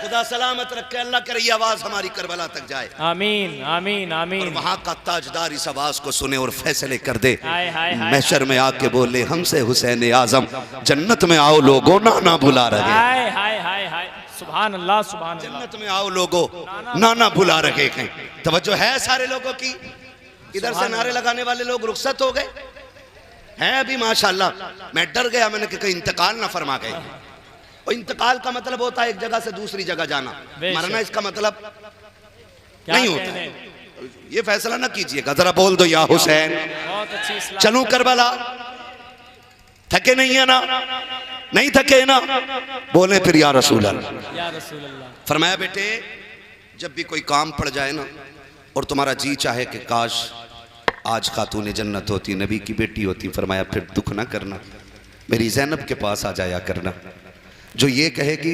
खुदा सलामत रखे, अल्लाह करे ये आवाज हमारी करबला तक जाए। आमीन आमीन आमीन। और वहां का ताजदार इस आवाज को सुने और फैसले कर दे। हाय हाय हाय, महशर में आके बोले हमसे हुसैन आजम जन्नत में आओ लोगो, नाना बुला रहे। हाय हाय हाय हाय, सुभान अल्लाह सुभान अल्लाह। जन्नत में आओ लोगो, नाना बुला रहे हैं। तवज्जो है सारे लोगों की? इधर से नारे लगाने वाले लोग रुखसत हो गए हैं अभी माशाल्लाह। मैं डर गया, मैंने कहा कहीं इंतकाल ना फरमा गए। और इंतकाल का मतलब होता है एक जगह से दूसरी जगह जाना, मरना इसका मतलब नहीं होता है। ये फैसला ना कीजिएगा, जरा बोल दो या हुसैन। बहुत अच्छी इस्लाम। चलूं करबला? थके नहीं है ना? नहीं थके ना? बोले फिर या रसूल अल्लाह, या रसूल अल्लाह। फरमाया बेटे जब भी कोई काम पड़ जाए ना और तुम्हारा जी चाहे कि काश आज खातून जन्नत होती, नबी की बेटी होती, फरमाया फिर दुख ना करना, मेरी ज़ैनब के पास आ जाया करना। जो ये कहेगी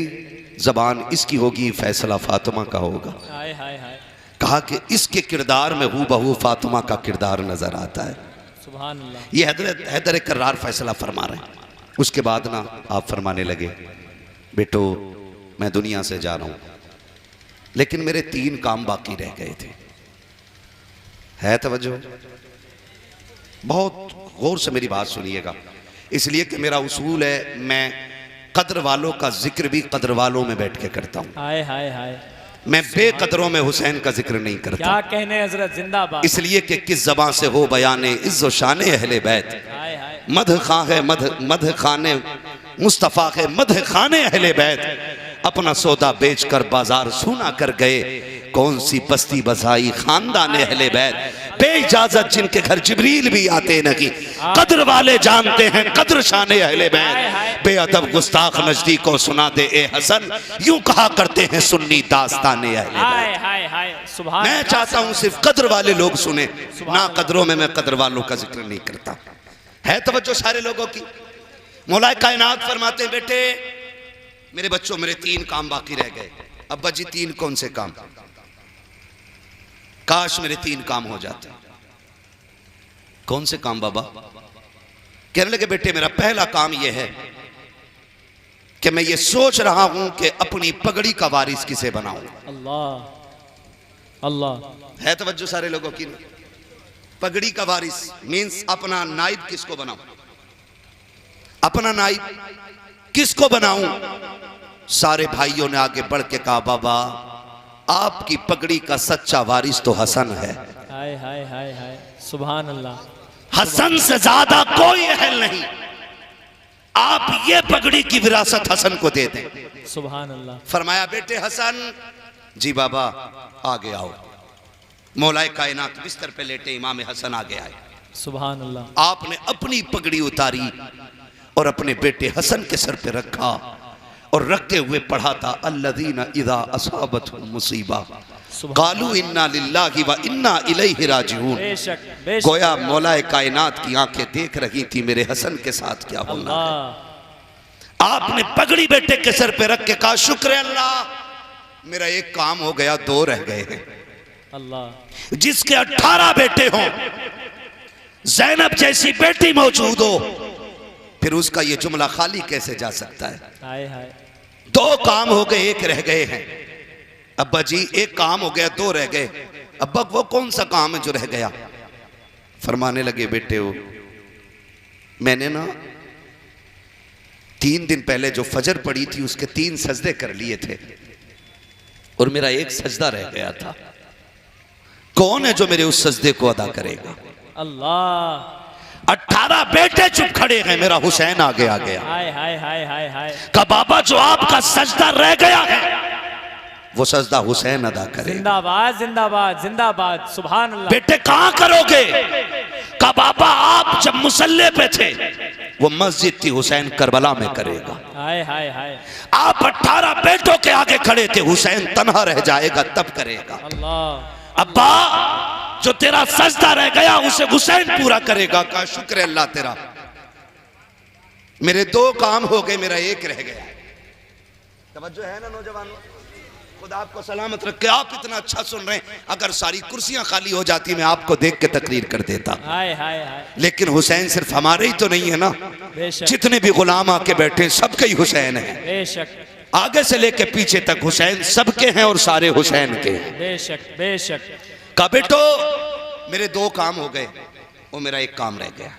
जबान इसकी होगी, फैसला फातिमा का होगा। हाय हाय हाय, कहा कि इसके किरदार में हूबहू फातिमा का किरदार नजर आता है। सुभान अल्लाह। ये हैदर कर्रार फैसला फरमा रहे हैं। उसके बाद ना आप फरमाने लगे बेटो मैं दुनिया से जा रहा हूं, लेकिन मेरे 3 काम बाकी रह गए थे। है तवज्जो? बहुत गौर से मेरी बात सुनिएगा, इसलिए कि मेरा उसूल है मैं कद्र वालों का जिक्र भी कद्र वालों में बैठ के करता हूँ। हाय हाय हाय, मैं बेकदरों में हुसैन का जिक्र नहीं करता। क्या कहने हजरत, जिंदाबाद। इसलिए कि किस ज़बान से हो बयाने इज़्ज़ो शाने अहले बैत, हाय हाय, मध खां है मध खाने मुस्तफ़ा है मध खाने अहले बैत, अपना सौदा बेचकर बाजार सूना कर गए, कौन सी बस्ती बसाई खानदान अहले बैत, बेइजाजत जिनके घर जिब्रील भी आते नहीं, कद्र वाले जानते हैं कद्र शाने अहले बैत, बेअदब गुस्ताख नजदीकों सुना दे ए हसन, यूं कहा करते हैं सुन्नी दास्ताने अहले हाय बैत। हाय हाय, सुभान। मैं चाहता हूं सिर्फ कद्र वाले लोग सुने, ना कद्रों में मैं कद्र वालों का जिक्र नहीं करता। है तवज्जो सारे लोगों की? मौला कायनात फरमाते हैं बेटे मेरे बच्चों मेरे 3 काम बाकी रह गए। अब्बा जी 3 कौन से काम? काश मेरे 3 काम हो जाते। कौन से काम बाबा? कहने लगे बेटे मेरा पहला काम यह है कि मैं ये सोच रहा हूं कि अपनी पगड़ी का वारिस किसे बनाऊं। अल्लाह अल्लाह। है तवज्जो सारे लोगों की? पगड़ी का वारिस मीन्स अपना नाइब किसको बनाऊं, अपना नाइब किसको बनाऊं। सारे भाइयों ने आगे बढ़ के कहा बाबा आपकी पगड़ी का सच्चा वारिस तो हसन है। हाय हाय हाय हाय, सुभान अल्लाह। हसन से ज्यादा कोई अहल नहीं। आप ये पगड़ी की विरासत हसन को दे दें। सुभान अल्लाह। फरमाया बेटे हसन, जी बाबा आगे आओ। मौलाए कायनात बिस्तर पे लेटे इमाम हसन आगे आए। सुभान अल्लाह। आपने अपनी पगड़ी उतारी और अपने बेटे हसन के सर पे रखा और रखते हुए पढ़ा था अल्लज़ीना इज़ा असाबतहुम मुसीबा कालू इन्ना लिल्लाहि व इन्ना इलैहि राजिऊन। बेशक बेशक। गोया मौलाए कायनात की आंखें देख रही थी मेरे हसन के साथ क्या होना है। आपने पगड़ी बेटे के सर पे रख के कहा शुक्र है अल्लाह, मेरा एक काम हो गया, 2 रह गए हैं। अल्लाह। जिसके 18 बेटे हों, ज़ैनब जैसी बेटी मौजूद हो, फिर उसका ये जुमला खाली कैसे जा सकता है। हाय हाय। 2 काम हो गए, 1 रह गए हैं। अब्बा जी एक काम हो गया, 2 रह गए। अब्बा वो कौन सा काम है जो रह गया। फरमाने लगे बेटे हो, मैंने ना 3 दिन पहले जो फजर पड़ी थी उसके 3 सजदे कर लिए थे और मेरा एक सजदा रह गया था। कौन है जो मेरे उस सजदे को अदा करेगा। अल्लाह। 18 बेटे चुप खड़े हैं, मेरा हुसैन आगे आ गया। हाय हाय हाय हाय हाय। का बाबा जो आपका सजदा रह गया है वो सजदा हुसैन अदा करे। जिंदाबाद जिंदाबाद जिंदाबाद। सुभान अल्लाह। बेटे कहां करोगे। का बाबा आप जब मुसल्ले पे थे वो मस्जिद थी, हुसैन करबला में करेगा। हाय हाय हाय। आप 18 बेटों के आगे खड़े थे, हुसैन तन्हा रह जाएगा तब करेगा। अल्लाह। अब्बा जो तेरा सजदा रह गया उसे हुसैन पूरा करेगा। का शुक्र है अल्लाह तेरा, मेरे 2 काम हो गए, मेरा 1 रह गया। तवज्जो है ना नौजवानों, खुदा आपको सलामत रखे। आप इतना अच्छा सुन रहे हैं, अगर सारी कुर्सियां खाली हो जाती मैं आपको देख के तकरीर कर देता। हाय हाय हाय। लेकिन हुसैन सिर्फ हमारे ही तो नहीं है ना, बेशक। जितने भी गुलाम आके बैठे सबके ही हुसैन है। बेशक। आगे से लेके पीछे तक हुसैन सबके हैं और सारे हुसैन के हैं। बेशक बेशक। का बेटो मेरे 2 काम हो गए, वो मेरा 1 काम रह गया।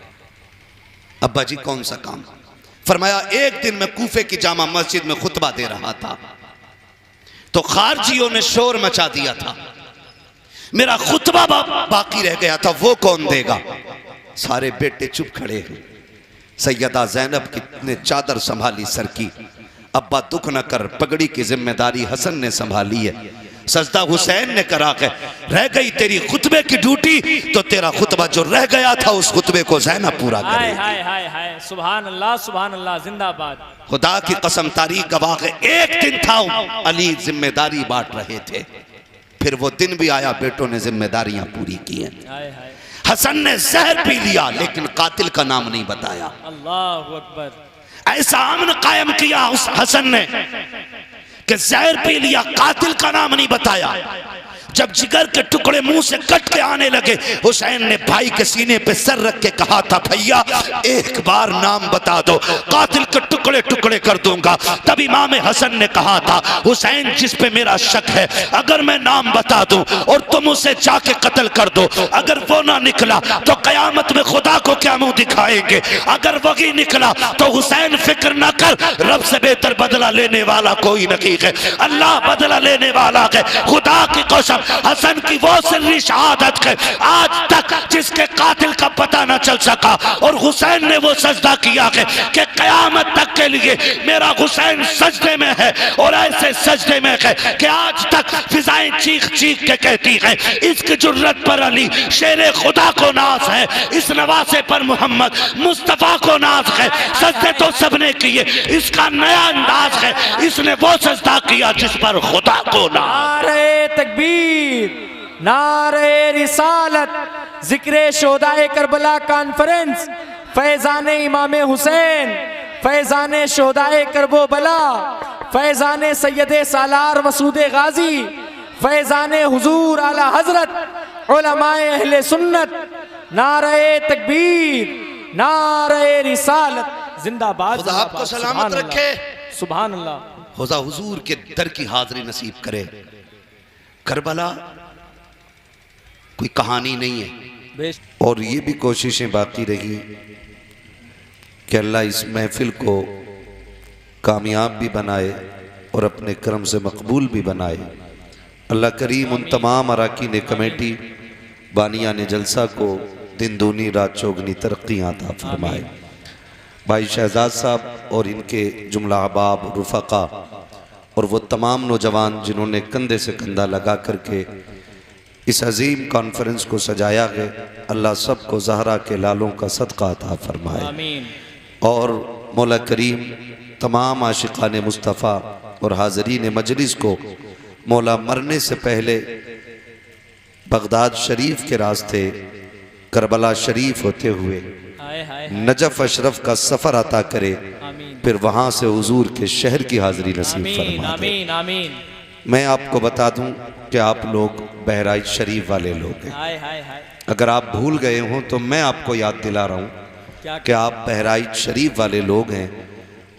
अब्बा जी कौन सा काम। फरमाया एक दिन मैं कूफे की जामा मस्जिद में खुतबा दे रहा था तो खारजियों ने शोर मचा दिया था, मेरा खुतबा बाकी रह गया था, वो कौन देगा। सारे बेटे चुप खड़े हैं। सैयदा ज़ैनब ने चादर संभाली सर की। अब्बा दुख न कर, पगड़ी की जिम्मेदारी हसन ने संभाली है। सजदा हुसैन ने करा के रह गई तेरी खुतबे की ड्यूटी, तो तेरा खुतबा जो रह गया था उस खुतबे को ज़ैनब पूरा हाय करेगी। हाय हाय हाय। सुभान अल्लाह जिंदाबाद। खुदा की कसम तारीख गवाह है, एक दिन था अली जिम्मेदारी बांट रहे थे, फिर वो दिन भी आया, बेटों ने जिम्मेदारियां पूरी की हैं। हाय हाय। हसन ने जहर पी लिया लेकिन कातिल का नाम नहीं बताया। अल्लाह अकबर। ऐसा अमन कायम किया उस हसन ने कि जहर पी लिया, कातिल का नाम नहीं बताया। जब जिगर के टुकड़े मुंह से कट के आने लगे, हुसैन ने भाई के सीने पे सर रख के कहा था भैया एक बार नाम बता दो, कातिल के टुकड़े टुकड़े कर दूंगा। तब इमाम हसन ने कहा था हुसैन जिस पे मेरा शक है, अगर मैं नाम बता दूं और तुम उसे जाके कत्ल कर दो, अगर वो ना निकला तो कयामत में खुदा को क्या मुंह दिखाएंगे, अगर वही निकला तो हुसैन फिक्र न कर, रब से बेहतर बदला लेने वाला कोई नहीं है, अल्लाह बदला लेने वाला है। खुदा की कसम हसन की वो सिर्री शहादत है आज तक जिसके कातिल का पता न चल सका, और हुसैन ने वो सजदा किया है कि कयामत तक के लिए मेरा हुसैन सजदे में है, और ऐसे सजदे में है कि आज तक फिजाएं चीख चीख के कहती हैं इसकी जुर्रत पर अली शेरे खुदा को नाज है, इस नवासे पर मोहम्मद मुस्तफा को नाज है। सजदे तो सबने किए, इसका नया अंदाज है, इसने वो सजदा किया जिस पर खुदा को नाज। नारे तकबीर, नारे रिसालत, जिक्रे शोदाए करबला कॉन्फ्रेंस, फैजान इमाम हुसैन, फैजान शोदाए करबो बला, फैजान सैयद सालार मसूद गाजी, फैजान हुजूर आला हजरत उलमाए अहले सुन्नत। नारे तकबीर, नारे रिसालत, जिंदाबाद। खुदा आपको सलामत रखे। सुभान अल्लाह। खुदा हुजूर के दर की हाजिरी नसीब करे। करबला कोई कहानी नहीं है, और ये भी कोशिशें बाकी रही कि अल्लाह इस महफिल को कामयाब भी बनाए और अपने करम से मकबूल भी बनाए। अल्लाह करीम उन तमाम अराकीन कमेटी बानियान जलसा को दिन दूनी रात चौगनी तरक्की अता फरमाए। भाई शहजाद साहब और इनके जुमला अहबाब रुफ़क़ा और वो तमाम नौजवान जिन्होंने कंधे से कंधा लगा करके इस अजीम कॉन्फ्रेंस को सजाया है, अल्लाह सबको ज़हरा के लालों का सदका अता फरमाए। आमीन। और मौला करीम तमाम आशिकान मुस्तफ़ा और हाज़रीन मजलिस को मौला मरने से पहले बगदाद शरीफ के रास्ते करबला शरीफ होते हुए हाय हाय नजफ अशरफ का सफ़र अता करे, आमीन फिर वहाँ से हुजूर के शहर की हाज़री नसीब आमीन फरमा दे। आमीन आमीन। मैं आपको बता दूं कि आप लोग बहराइच शरीफ वाले लोग हैं। हाय हाय हाय। अगर आप भूल गए हों तो मैं आपको याद दिला रहा हूँ क्या कि आप बहराइच शरीफ वाले लोग हैं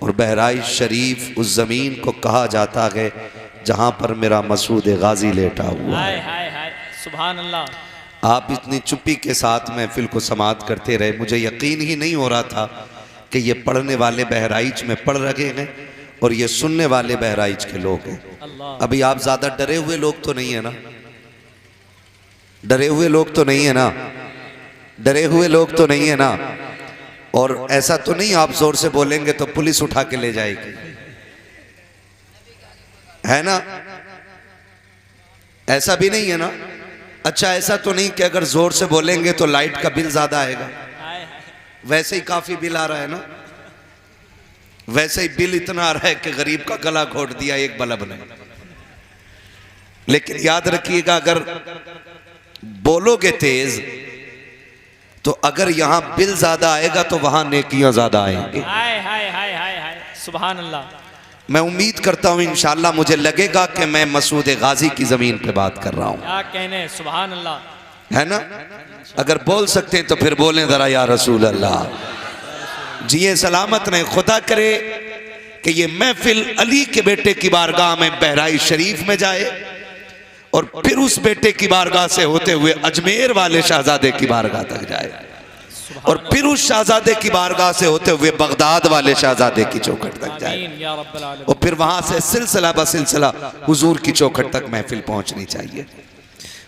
और बहराइच शरीफ उस ज़मीन को कहा जाता है जहाँ पर मेरा मसूद गाजी लेटा हुआ हाय है। हाय हाय। सुभान अल्लाह। आप इतनी चुप्पी के साथ महफिल को समाअत करते रहे, मुझे यकीन ही नहीं हो रहा था कि ये पढ़ने वाले बहराइच में पढ़ रहे हैं और ये सुनने वाले बहराइच के लोग हैं। अल्लाह। अभी आप ज़्यादा डरे हुए लोग तो नहीं है ना? डरे हुए लोग तो नहीं है ना? डरे हुए लोग तो नहीं है ना? और ऐसा तो नहीं आप जोर से बोलेंगे तो पुलिस उठा के ले जाएगी, है ना? ऐसा भी नहीं है ना? अच्छा, ऐसा तो नहीं कि अगर जोर से बोलेंगे तो लाइट का बिल ज्यादा आएगा? हाय हाय। वैसे ही काफी बिल आ रहा है ना? वैसे ही बिल इतना आ रहा है कि गरीब का गला घोट दिया एक बल्ब ने। लेकिन याद रखिएगा, अगर बोलोगे तेज तो अगर यहां बिल ज्यादा आएगा तो वहां नेकियां ज्यादा आएंगी। हाय हाय हाय हाय हाय। सुभान अल्लाह। मैं उम्मीद करता हूं इंशाअल्लाह मुझे लगेगा कि मैं मसूद गाजी की जमीन पे बात कर रहा हूं, क्या कहने। सुभान अल्लाह। है ना? अगर बोल सकते हैं तो फिर बोलें जरा या रसूल अल्लाह। जिए सलामत रहे, खुदा करे कि ये महफिल अली के बेटे की बारगाह में बहराइच शरीफ में जाए और फिर उस बेटे की बारगाह से होते हुए अजमेर वाले शहजादे की बारगाह तक जाए और फिर उस शहजादे की बारगाह से होते हुए बगदाद वाले शहजादे की चौखट तक जाए आमीन या रब्बल आलमीन। और फिर वहां से सिलसिला बसिलसिला हुजूर की चौखट तक महफिल पहुंचनी चाहिए।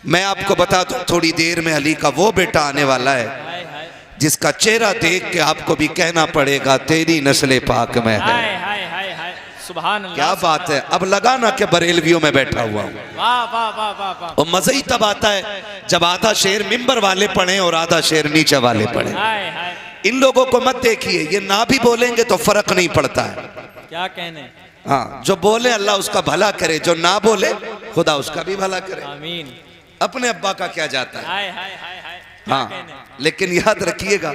मैं आपको बता दूं, थोड़ी देर में अली का वो बेटा आने वाला है हाय हाय जिसका चेहरा देख के आपको भी कहना पड़ेगा तेरी नस्ल पाक में है। हाय हाय हाय हाय। सुभान अल्लाह। क्या बात है! अब लगा ना कि बरेलवियों में बैठा हुआ हूं। वाह वाह वाह वाह वाह। और मजा ही तब आता है जब आधा शेर मिंबर वाले पढ़े और आधा शेर नीचे वाले पढ़े। हाय हाय। इन लोगों को मत देखिए, ये ना भी बोलेंगे तो फर्क नहीं पड़ता है। क्या कहने। हाँ, जो बोले अल्लाह उसका भला करे, जो ना बोले खुदा उसका भी भला करे। आमीन। अपने अब्बा का क्या जाता है। हाय हाय हाय हाय। क्या हाँ, कहने। लेकिन याद रखिएगा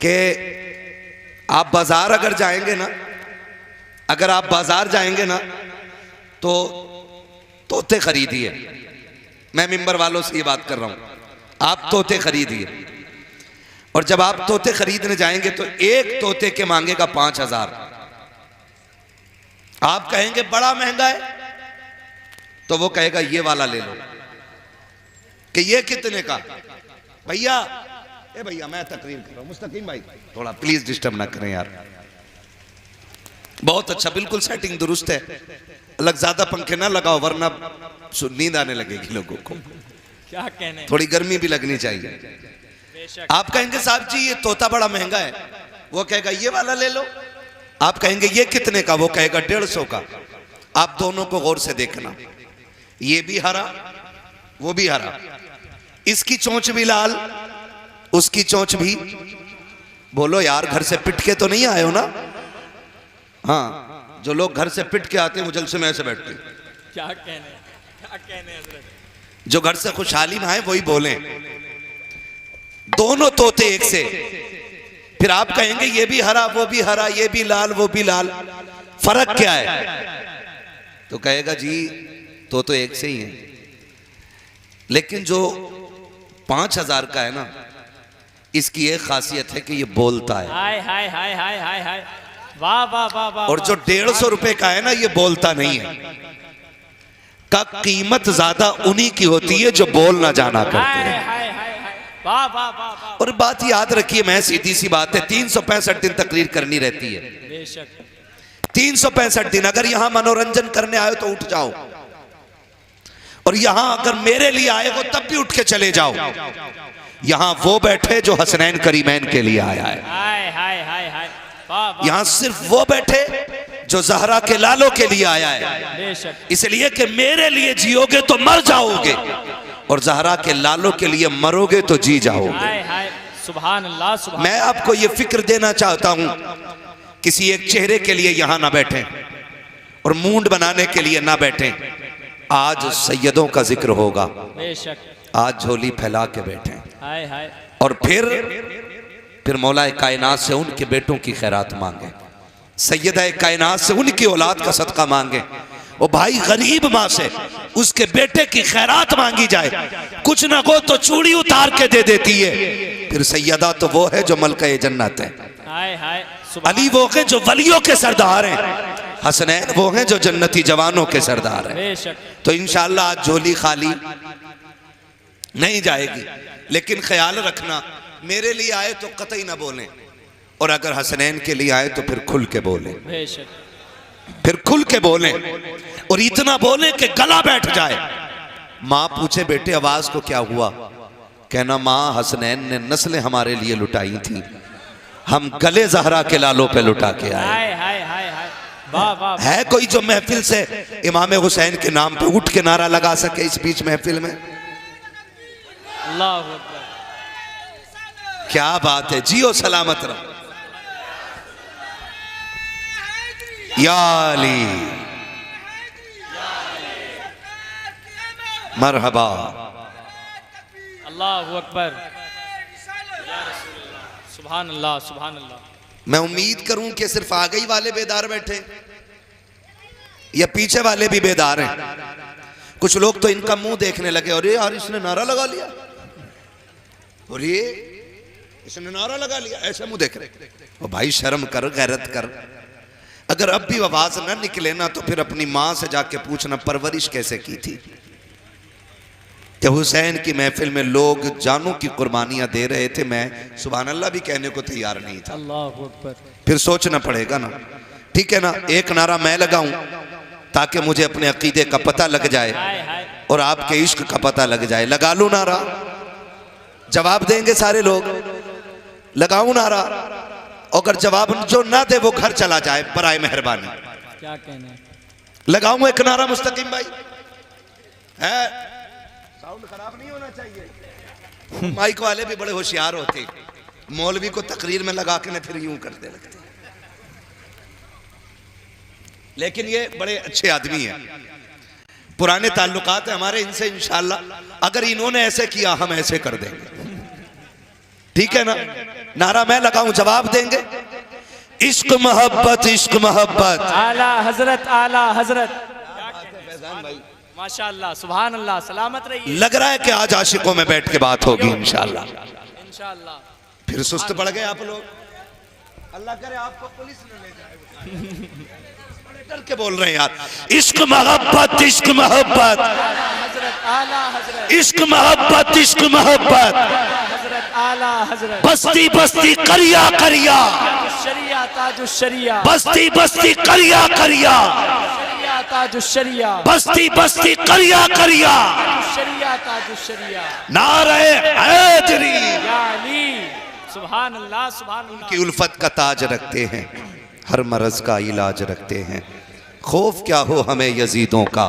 कि आप बाजार अगर जाएंगे ना, अगर आप बाजार जाएंगे ना तो तोते खरीदिए। मैं मिंबर वालों से ये बात कर रहा हूं, आप तोते खरीदिए और जब आप तोते खरीदने जाएंगे तो एक तोते के मांगेगा 5,000। आप कहेंगे बड़ा महंगा है तो वो कहेगा ये वाला ले लो। कि ये कितने का? भैया, ए भैया मैं तकरीर कर रहा हूं, मुस्तकीम भाई थोड़ा प्लीज डिस्टर्ब ना करें यार। बहुत अच्छा, बिल्कुल सेटिंग दुरुस्त है। अलग ज्यादा पंखे ना लगाओ वरना नींद आने लगेगी लोगों को। क्या कहने। थोड़ी गर्मी भी लगनी चाहिए। बेशक। आप कहेंगे साहब जी ये तोता बड़ा महंगा है, वो कहेगा ये वाला ले लो। आप कहेंगे ये कितने का? वो कहेगा 150 का। आप दोनों को गौर से देखना, ये भी हरा वो भी हरा, इसकी चोंच भी लाल उसकी चोंच भी। बोलो यार, घर से पिट के तो नहीं आए हो ना? हाँ, जो लोग घर से पिट के आते हैं वो जलसे में ऐसे बैठते हैं। क्या कहने। क्या कहने हजरत। जो घर से खुशहाली में आए वही बोले। दोनों तोते एक से। फिर आप कहेंगे ये भी हरा वो भी हरा, ये भी लाल वो भी लाल, फर्क क्या है? तो कहेगा जी तो एक से ही है। लेकिन जो 5,000 का है ना, इसकी एक खासियत है कि ये बोलता है। हाय हाय हाय हाय हाय हाय। वाह वाह वाह वाह। और जो 150 रुपए का है ना, ये बोलता नहीं है। का कीमत ज्यादा उन्हीं की होती है जो बोल ना जाना करते हाय हैं। हाय हाय हाय। वाह वाह वाह वाह। और बात याद रखिए, मैं सीधी सी बात है, 365 दिन तकरीर करनी रहती है। बेशक। 365 दिन। अगर यहां मनोरंजन करने आए तो उठ जाओ, और यहां अगर मेरे लिए आए हो तब भी उठ के चले जाओ। यहां वो बैठे जो हसनैन करीमैन के लिए आया है। हाय हाय हाय हाय। वाह, वाह। यहां सिर्फ वो बैठे जो जहरा के लालों के लिए आया है, बेशक इसलिए कि मेरे लिए जियोगे तो मर जाओगे और जहरा के लालों के लिए मरोगे तो जी जाओगे। हाय हाय सुभान अल्लाह सुभान। मैं आपको ये फिक्र देना चाहता हूं, किसी एक चेहरे के लिए यहां ना बैठे और मूंड बनाने के लिए ना बैठे। आज सैयदों का जिक्र होगा, बेशक आज झोली फैला के बैठे हाय हाय। और फिर मौलाए कायनात से उनके बेटों की खैरात मांगे, सैयदा कायनात से उनकी औलाद का सदका मांगे। वो भाई गरीब माँ से उसके बेटे की खैरात मांगी जाए, कुछ ना को तो चूड़ी उतार के दे देती है। फिर सैयदा तो वो है जो मलका जन्नत है, हाय हाय सुभान। अली वो है जो वलियों के सरदार हैं, हसनैन वो हैं जो जन्नती जवानों के सरदार हैं। बेशक तो इंशाअल्लाह आज झोली खाली नहीं जाएगी, लेकिन ख्याल रखना मेरे लिए आए तो कतई ना बोलें, और अगर हसनैन के लिए आए तो फिर खुल के बोलें, बेशक फिर खुल के बोलें और इतना बोलें कि गला बैठ जाए। माँ पूछे बेटे आवाज को क्या हुआ, कहना माँ हसनैन ने नस्लें हमारे लिए लुटाई थी, हम गले जहरा के लालों पे लुटा के आए। हाय हाय हाय हाय वाह वाह। है कोई जो महफिल से इमाम हुसैन के नाम पे उठ के नारा लगा सके इस बीच महफिल में? अल्लाह अकबर। क्या बात है, जियो सलामत रहो। या अली मरहबा। अल्लाह अकबर या रसूल अल्लाह। सुभान अल्लाह सुभान अल्लाह। मैं उम्मीद करूं कि सिर्फ आगे ही वाले बेदार बैठे या पीछे वाले भी बेदार हैं। कुछ लोग तो इनका मुंह देखने लगे, अरे यार इसने नारा लगा लिया, और ये इसने नारा लगा लिया, ऐसे मुंह देख रहे। ओ भाई शर्म कर, गैरत कर। अगर अब भी आवाज ना निकले ना तो फिर अपनी माँ से जाके पूछना परवरिश कैसे की थी। कि हुसैन की महफिल में लोग जानों की कुर्बानियां दे रहे थे, मैं सुभान अल्लाह भी कहने को तैयार नहीं था। अल्लाह अकबर। फिर सोचना पड़ेगा ना, ठीक है ना। एक नारा मैं लगाऊं ताकि मुझे अपने अकीदे का पता लग जाए हाय हाय और आपके इश्क का पता लग जाए। लगा लूं नारा, जवाब देंगे सारे लोग। लगाऊं नारा, अगर जवाब जो ना दे वो घर चला जाए बराए मेहरबानी। क्या कहना है? लगाऊं एक नारा मुस्तकीम भाई? है साउंड खराब नहीं होना चाहिए। माइक वाले भी बड़े होशियार होते, मौलवी को तकरीर में लगा के फिर यूं करते लगते, लेकिन ये बड़े अच्छे आदमी हैं, पुराने ताल्लुकात है हमारे इनसे। इंशाअल्लाह अगर इन्होंने ऐसे किया हम ऐसे कर देंगे, ठीक है ना। नारा मैं लगाऊं, जवाब देंगे। इश्क मोहब्बत, इश्क मोहब्बत। आला हजरत आला हजरत। माशाअल्लाह सुभान अल्लाह। सलामत रहिए। लग रहा है कि आज आशिकों में बैठ के बात होगी इंशाअल्लाह। इंशाअल्लाह। फिर सुस्त पड़ गए आप लोग, अल्लाह करे आपको पुलिस न ले जाए। बड़े डर के बोल रहे हैं यार। इश्क मोहब्बत, इश्क मोहब्बत, हजरत आला हजरत। इश्क मोहब्बत, इश्क मोहब्बत। हजरत आला हजरत। बस्ती बस्ती करिया करिया, शरिया ताजु शरिया। बस्ती बस्ती करिया करिया, शरिया ताजु शरिया। बस्ती बस्ती करिया करिया। शरिया ताजु शरिया। नारे हैदरी या अली सुभान अल्लाह सुभान अल्लाह। की उल्फत का ताज रखते हैं, हर मरज का इलाज रखते हैं। खौफ क्या हो हमें यजीदों का,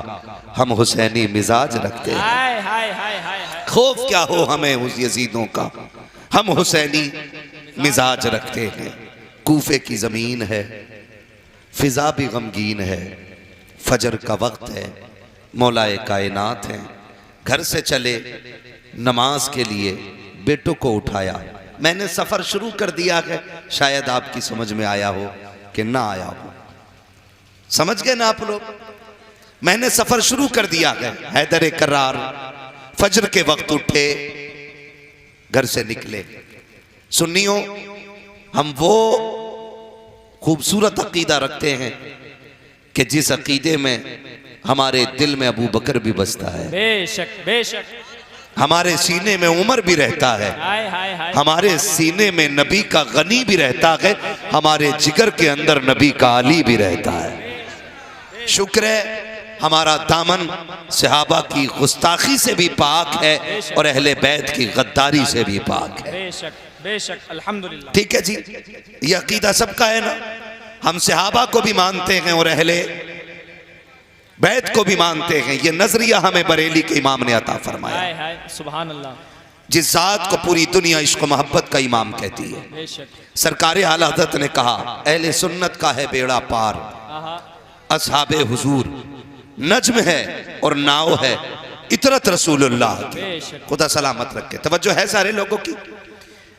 हम हुसैनी मिजाज रखते हैं। हाय हाय हाय हाय हाय। खौफ क्या हो हमें उस यजीदों का, हम हुसैनी मिजाज रखते हैं। कूफे की जमीन है, फिजा भी गमगीन है, फजर का वक्त है, मौलाए कायनात हैं। घर से चले नमाज के लिए, बेटों को उठाया। मैंने सफर शुरू कर दिया है, शायद आपकी समझ में आया हो कि ना आया हो। समझ गए ना आप लोग? मैंने सफर शुरू कर दिया है। हैदर करार फजर के वक्त उठे, घर से निकले। सुन्नियों, हम वो खूबसूरत अकीदा रखते हैं कि जिस अकीदे में हमारे दिल में अबू बकर भी बसता है, बेशक बेशक। हमारे सीने में उमर भी रहता है, हाय हाय हाय। हमारे सीने में नबी का गनी भी रहता है, हमारे जिगर के अंदर नबी का अली भी रहता है। शुक्र है हमारा दामन सहाबा की गुस्ताखी से भी पाक है और अहले बैत की गद्दारी से भी पाक है। बेशक अल्हम्दुलिल्लाह। ठीक है जी, ये अकीदा सबका है ना। हम सहाबा को भी मानते हैं और अहले बैत को भी मानते हैं। ये नजरिया हमें बरेली के इमाम ने अता फरमाया। हाय हाय सुभान अल्लाह। जिस जात को पूरी दुनिया इश्क मोहब्बत का इमाम कहती है। बेशक। सरकार आला हज़रत ने कहा, अहले सुन्नत का है बेड़ा पार, असहाबे हुजूर नज्म है और नाव है इतरत रसूलुल्लाह की। खुदा सलामत रखे। तवज्जो है सारे लोगों की।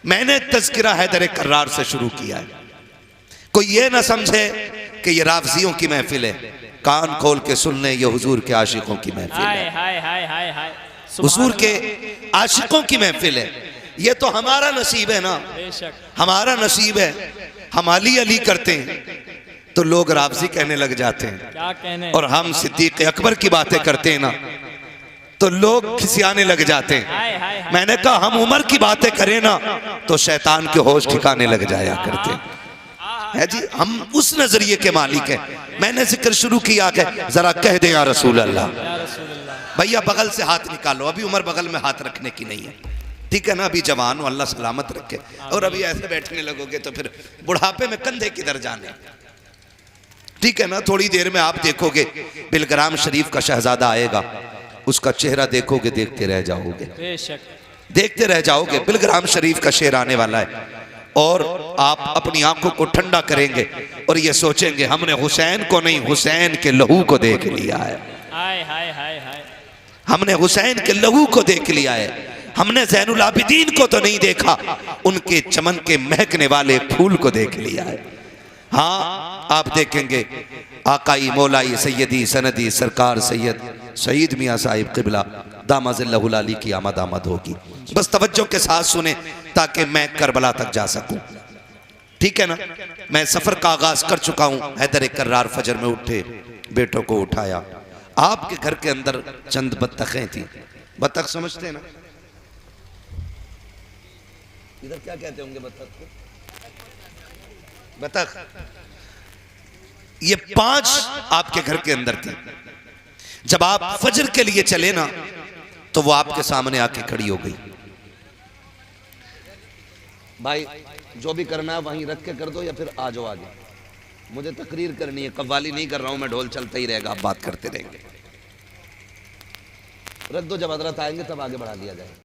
मैंने तज़किरा हैदर कर्रार से शुरू किया है। कोई ये ना समझे कि ये राफ़ज़ियों की महफिल है। कान खोल के सुन ले, ये हुजूर के आशिकों की महफिल है। हुजूर के आशिकों की महफिल है। ये तो हमारा नसीब है ना, हमारा नसीब है। हम अली अली करते हैं तो लोग राफ़ज़ी कहने लग जाते हैं, क्या कहने। और हम सिद्दीक़ अकबर की बातें करते हैं ना तो लोग खिसियाने लग जाते हैं। मैंने कहा हम उमर की बातें करें ना तो शैतान के होश ठिकाने लग जाया करते है जी। हम उस नजरिए के मालिक हैं। मैंने जिक्र शुरू किया कि जरा कह दे या रसूल अल्लाह। भैया बगल से हाथ निकालो, अभी उम्र बगल में हाथ रखने की नहीं है, ठीक है ना। अभी जवान हो, अल्लाह सलामत रखे। और अभी ऐसे बैठने लगोगे तो फिर बुढ़ापे में कंधे किधर जाने, ठीक है ना। थोड़ी देर में आप देखोगे बिलग्राम शरीफ का शहजादा आएगा, उसका चेहरा देखोगे देखते रह जाओगे, देखते रह जाओगे। बिलग्राम शरीफ का शेर आने वाला है और आप अपनी आंखों को ठंडा करेंगे और ये सोचेंगे हमने हुसैन को नहीं, हुसैन के लहू को देख लिया है। हमने हुसैन के लहू को देख लिया है। हमने ज़ैनुल आबिदीन को तो नहीं देखा, उनके चमन के महकने वाले फूल को देख लिया है। हाँ, आप देखेंगे आकाई मौलाई सैयदी सनदी सरकार सैयद सईद मियाँ साहिब क़िबला दामज़िल्लहुल अली की आमद आमद होगी। बस तवज्जो के साथ सुने ताकि मैं करबला तक जा सकूं, ठीक है ना। मैं सफ़र का आगाज़ कर चुका हूँ। हैदर कर्रार फजर में उठे, बेटों को उठाया। आपके घर के अंदर चंद बत्तखें थी। बत्तख समझते हैं ना, इधर क्या कहते होंगे बत्तख को? बत्तख। ये 5 आपके घर के अंदर थी। जब आप फजर के लिए चले ना तो वो आपके सामने आके खड़ी हो गई। भाई जो भी करना है वहीं रख के कर दो या फिर आ जाओ आगे, मुझे तकरीर करनी है। कव्वाली नहीं कर रहा हूं मैं, ढोल चलता ही रहेगा, आप बात करते रहेंगे। रख दो, जब हजरत आएंगे तब आगे बढ़ा दिया जाए।